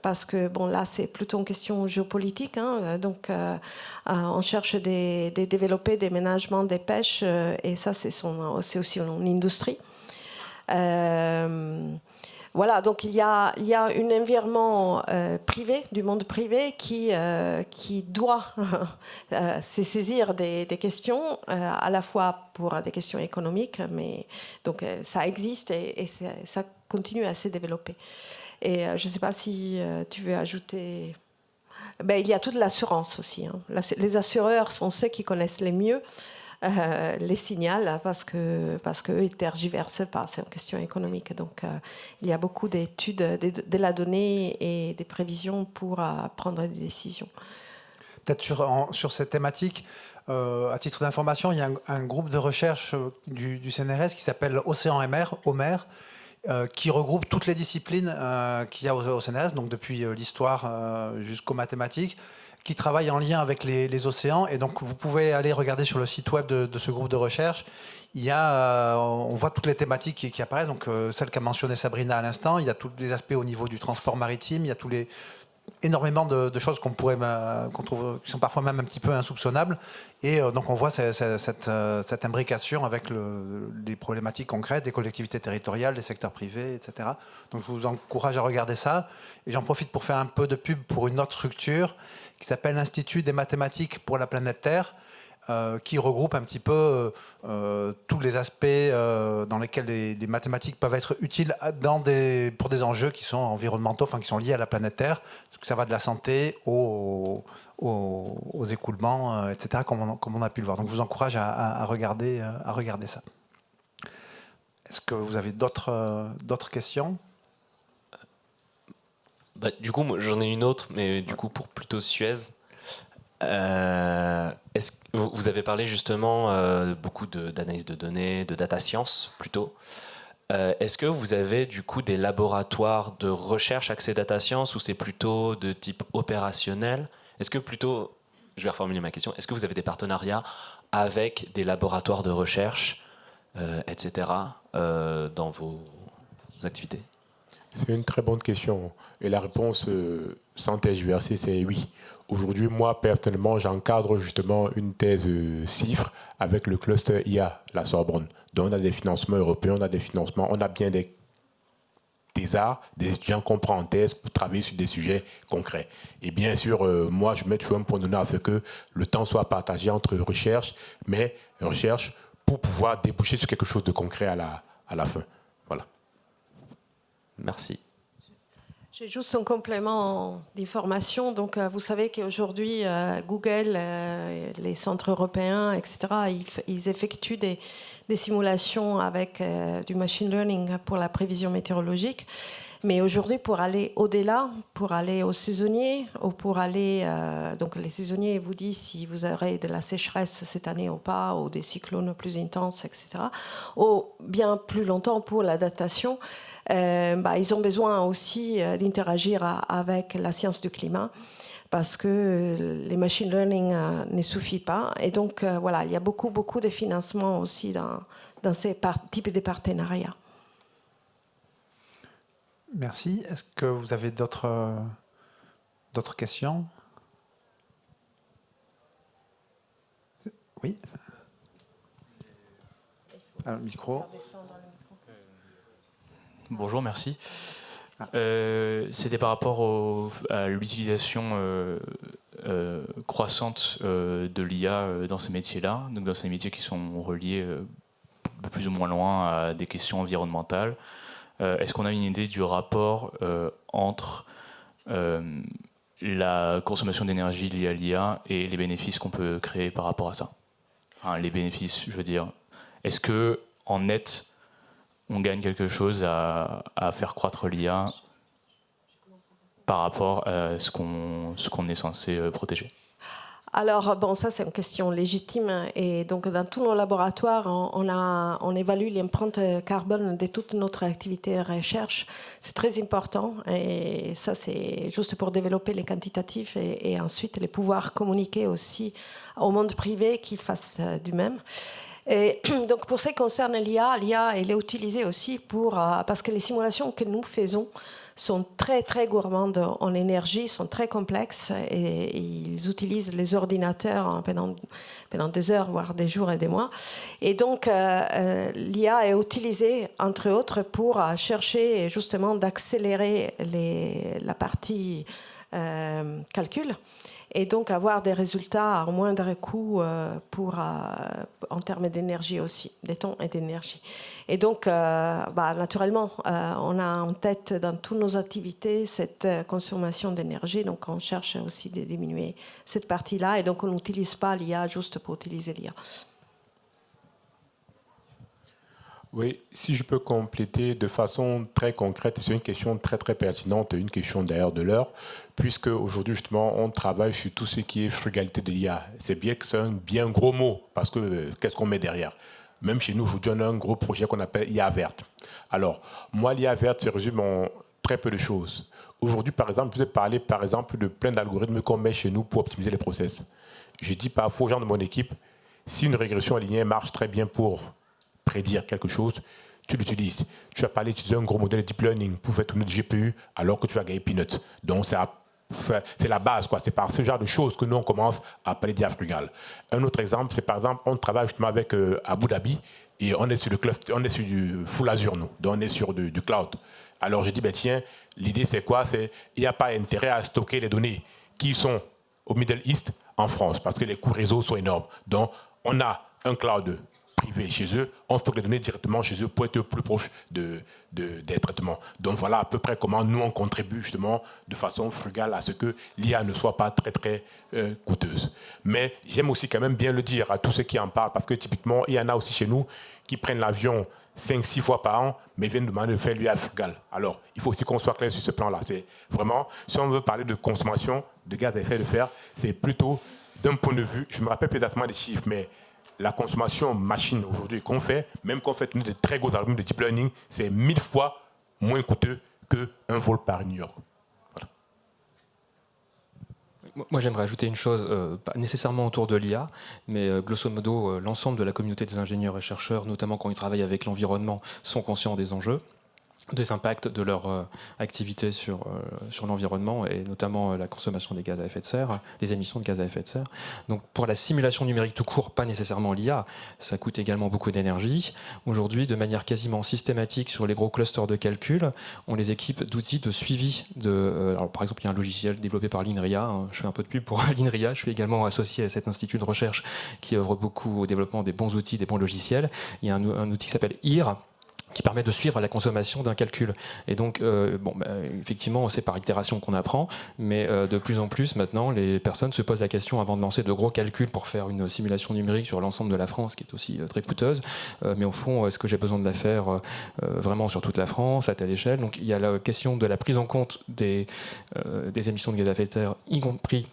parce que là, c'est plutôt une question géopolitique. Donc, on cherche de développer des ménagements des pêches, et ça, c'est aussi une industrie. Voilà, donc il y a un environnement privé, du monde privé, qui doit se saisir des questions, à la fois pour des questions économiques, mais donc ça existe et ça continue à se développer. Et je ne sais pas si tu veux ajouter... il y a toute l'assurance aussi. Les assureurs sont ceux qui connaissent les mieux les signale parce qu'eux, ils tergiversent pas. C'est une question économique. Donc, il y a beaucoup d'études de la donnée et des prévisions pour prendre des décisions. Peut-être sur cette thématique, à titre d'information, il y a un groupe de recherche du CNRS qui s'appelle Océan Homer, qui regroupe toutes les disciplines qu'il y a au CNRS, donc depuis l'histoire jusqu'aux mathématiques, qui travaillent en lien avec les océans. Et donc, vous pouvez aller regarder sur le site web de ce groupe de recherche. Il y a, on voit toutes les thématiques qui apparaissent. Donc, celle qu'a mentionné Sabrina à l'instant, il y a tous les aspects au niveau du transport maritime, il y a énormément de choses qu'on trouve, qui sont parfois même un petit peu insoupçonnables. Et donc on voit cette imbrication avec les problématiques concrètes des collectivités territoriales, des secteurs privés, etc. Donc je vous encourage à regarder ça. Et j'en profite pour faire un peu de pub pour une autre structure qui s'appelle l'Institut des mathématiques pour la planète Terre, qui regroupe un petit peu tous les aspects dans lesquels les mathématiques peuvent être utiles pour des enjeux qui sont environnementaux, enfin qui sont liés à la planète Terre. Ça va de la santé aux écoulements, etc., comme on a pu le voir. Donc je vous encourage à regarder ça. Est-ce que vous avez d'autres questions ? Du coup, j'en ai une autre, mais du coup pour plutôt Suez. Vous avez parlé justement beaucoup d'analyse de données, de data science plutôt. Est-ce que vous avez du coup des laboratoires de recherche axés data science ou c'est plutôt de type opérationnel ? Est-ce que plutôt, je vais reformuler ma question, est-ce que vous avez des partenariats avec des laboratoires de recherche, etc. Dans vos activités ? C'est une très bonne question. Et la réponse, sans tergiverser, c'est oui. Aujourd'hui, moi, personnellement, j'encadre justement une thèse CIFRE avec le cluster IA, la Sorbonne. Donc, on a des financements européens, on a des financements, on a bien des arts, des étudiants qu'on prend en thèse pour travailler sur des sujets concrets. Et bien sûr, moi, je mets toujours un point d'honneur à ce que le temps soit partagé entre recherche, mais recherche pour pouvoir déboucher sur quelque chose de concret à la fin. Voilà. Merci. J'ai juste un complément d'information. Donc, vous savez qu'aujourd'hui, Google, les centres européens, etc., ils effectuent des simulations avec du machine learning pour la prévision météorologique. Mais aujourd'hui, pour aller au-delà, pour aller aux saisonniers, ou pour aller... donc, les saisonniers vous disent si vous aurez de la sécheresse cette année ou pas, ou des cyclones plus intenses, etc. Ou bien plus longtemps pour la datation. Ils ont besoin aussi d'interagir avec la science du climat parce que les machine learning ne suffit pas. Et donc, voilà, il y a beaucoup de financement aussi dans ces types de partenariats. Merci. Est-ce que vous avez d'autres questions ? Oui. Un micro. Bonjour, merci. C'était par rapport à l'utilisation croissante de l'IA dans ces métiers-là, donc dans ces métiers qui sont reliés de plus ou moins loin à des questions environnementales. Est-ce qu'on a une idée du rapport entre la consommation d'énergie liée à l'IA et les bénéfices qu'on peut créer par rapport à ça ? Enfin, les bénéfices, je veux dire, est-ce que en net on gagne quelque chose à faire croître l'IA par rapport à ce qu'on est censé protéger ? Alors, bon, ça, c'est une question légitime. Et donc, dans tous nos laboratoires, on évalue l'empreinte carbone de toute notre activité de recherche. C'est très important. Et ça, c'est juste pour développer les quantitatifs et ensuite les pouvoir communiquer aussi au monde privé qu'ils fassent du même. Et donc, pour ce qui concerne l'IA, elle est utilisée aussi parce que les simulations que nous faisons sont très, très gourmandes en énergie, sont très complexes et ils utilisent les ordinateurs pendant des heures, voire des jours et des mois. Et donc, l'IA est utilisée, entre autres, pour chercher justement d'accélérer la partie calcul et donc avoir des résultats à moindre coût en termes d'énergie aussi, de temps et d'énergie. Et donc, naturellement, on a en tête dans toutes nos activités cette consommation d'énergie, donc on cherche aussi de diminuer cette partie-là, et donc on n'utilise pas l'IA juste pour utiliser l'IA. Oui, si je peux compléter de façon très concrète, c'est une question très très pertinente, une question d'ailleurs de l'heure, puisque aujourd'hui justement on travaille sur tout ce qui est frugalité de l'IA. C'est bien que c'est un bien gros mot, parce que qu'est-ce qu'on met derrière? Même chez nous, aujourd'hui, on a un gros projet qu'on appelle IA verte. Alors, moi, l'IA verte se résume en très peu de choses. Aujourd'hui, par exemple, je vous ai parlé par exemple de plein d'algorithmes qu'on met chez nous pour optimiser les process. Je dis parfois aux gens de mon équipe, si une régression alignée marche très bien pour prédire quelque chose, tu l'utilises. Tu vas pas aller utiliser un gros modèle de deep learning pour faire tourner du GPU alors que tu vas gagner peanuts. Donc c'est la base, quoi. C'est par ce genre de choses que nous on commence à parler d'IA frugale. Un autre exemple, c'est par exemple, on travaille justement avec Abu Dhabi et on est sur le cluster, on est sur du full Azure, nous. Donc on est sur du cloud. Alors j'ai dit, ben tiens, l'idée c'est quoi? C'est il n'y a pas intérêt à stocker les données qui sont au Middle East en France parce que les coûts réseau sont énormes. Donc on a un cloud privé chez eux, on stocke les données directement chez eux pour être plus proche des traitements. Donc voilà à peu près comment nous on contribue justement de façon frugale à ce que l'IA ne soit pas très très coûteuse. Mais j'aime aussi quand même bien le dire à tous ceux qui en parlent parce que typiquement il y en a aussi chez nous qui prennent l'avion 5-6 fois par an, mais viennent demander de faire l'IA frugale. Alors, il faut aussi qu'on soit clair sur ce plan-là. C'est vraiment, si on veut parler de consommation de gaz à effet de serre, c'est plutôt d'un point de vue, je me rappelle plus exactement des chiffres, mais la consommation machine aujourd'hui qu'on fait, même qu'on fait de très gros algorithmes de deep learning, c'est 1000 fois moins coûteux qu'un vol Paris-New York. Voilà. Moi, j'aimerais ajouter une chose, pas nécessairement autour de l'IA, mais grosso modo, l'ensemble de la communauté des ingénieurs et chercheurs, notamment quand ils travaillent avec l'environnement, sont conscients des enjeux, des impacts de leur activité sur l'environnement et notamment la consommation des gaz à effet de serre, les émissions de gaz à effet de serre. Donc pour la simulation numérique tout court, pas nécessairement l'IA, ça coûte également beaucoup d'énergie. Aujourd'hui, de manière quasiment systématique sur les gros clusters de calcul, on les équipe d'outils de suivi. Alors par exemple, il y a un logiciel développé par l'INRIA, hein, je fais un peu de pub pour l'INRIA, je suis également associé à cet institut de recherche qui œuvre beaucoup au développement des bons outils, des bons logiciels. Il y a un outil qui s'appelle IR, qui permet de suivre la consommation d'un calcul. Et donc, effectivement, c'est par itération qu'on apprend, mais de plus en plus, maintenant, les personnes se posent la question, avant de lancer de gros calculs pour faire une simulation numérique sur l'ensemble de la France, qui est aussi très coûteuse, mais au fond, est-ce que j'ai besoin de la faire vraiment sur toute la France, à telle échelle? Donc, il y a la question de la prise en compte des émissions de gaz à effet de serre, y compris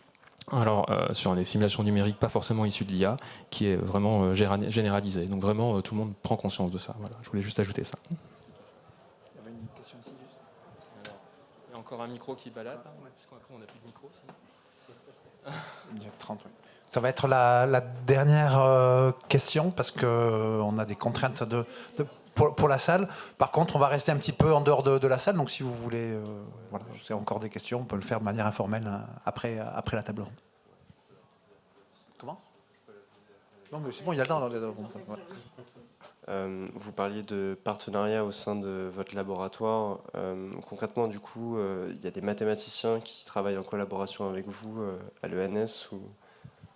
sur les simulations numériques, pas forcément issues de l'IA, qui est vraiment généralisée. Donc vraiment, tout le monde prend conscience de ça. Voilà, je voulais juste ajouter ça. Il y avait une question ici, juste. Alors, il y a encore un micro qui balade, hein, parce qu'après on n'a plus de micro. Il y a 30, oui. Ça va être la dernière question, parce qu'on a des contraintes pour la salle. Par contre, on va rester un petit peu en dehors de la salle, donc si vous voulez, voilà, si vous avez encore des questions, on peut le faire de manière informelle après la table ronde. Comment? Non, mais c'est bon, il y a le temps. Vous parliez de partenariat au sein de votre laboratoire. Concrètement, du coup, il y a des mathématiciens qui travaillent en collaboration avec vous à l'ENS ou...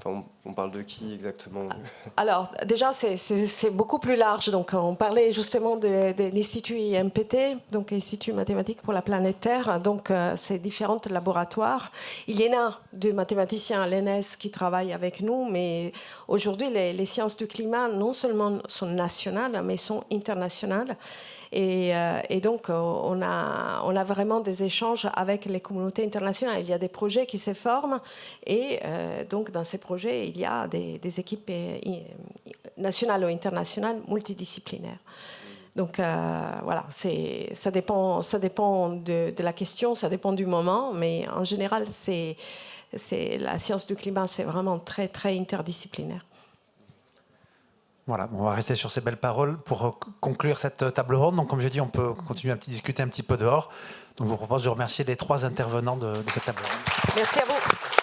Enfin, on parle de qui exactement? Alors, déjà, c'est beaucoup plus large. Donc, on parlait justement de l'Institut IMPT, donc Institut mathématique pour la planète Terre. Donc, c'est différents laboratoires. Il y en a deux mathématiciens à l'ENS qui travaillent avec nous, mais aujourd'hui, les sciences du climat, non seulement sont nationales, mais sont internationales. Et donc, on a vraiment des échanges avec les communautés internationales. Il y a des projets qui se forment et donc, dans ces projets, il y a des équipes nationales ou internationales multidisciplinaires. Donc, voilà, ça dépend de la question, ça dépend du moment, mais en général, la science du climat, c'est vraiment très, très interdisciplinaire. Voilà, on va rester sur ces belles paroles pour conclure cette table ronde. Donc, comme je dis, on peut continuer à discuter un petit peu dehors. Donc, je vous propose de remercier les 3 intervenants de cette table ronde. Merci à vous.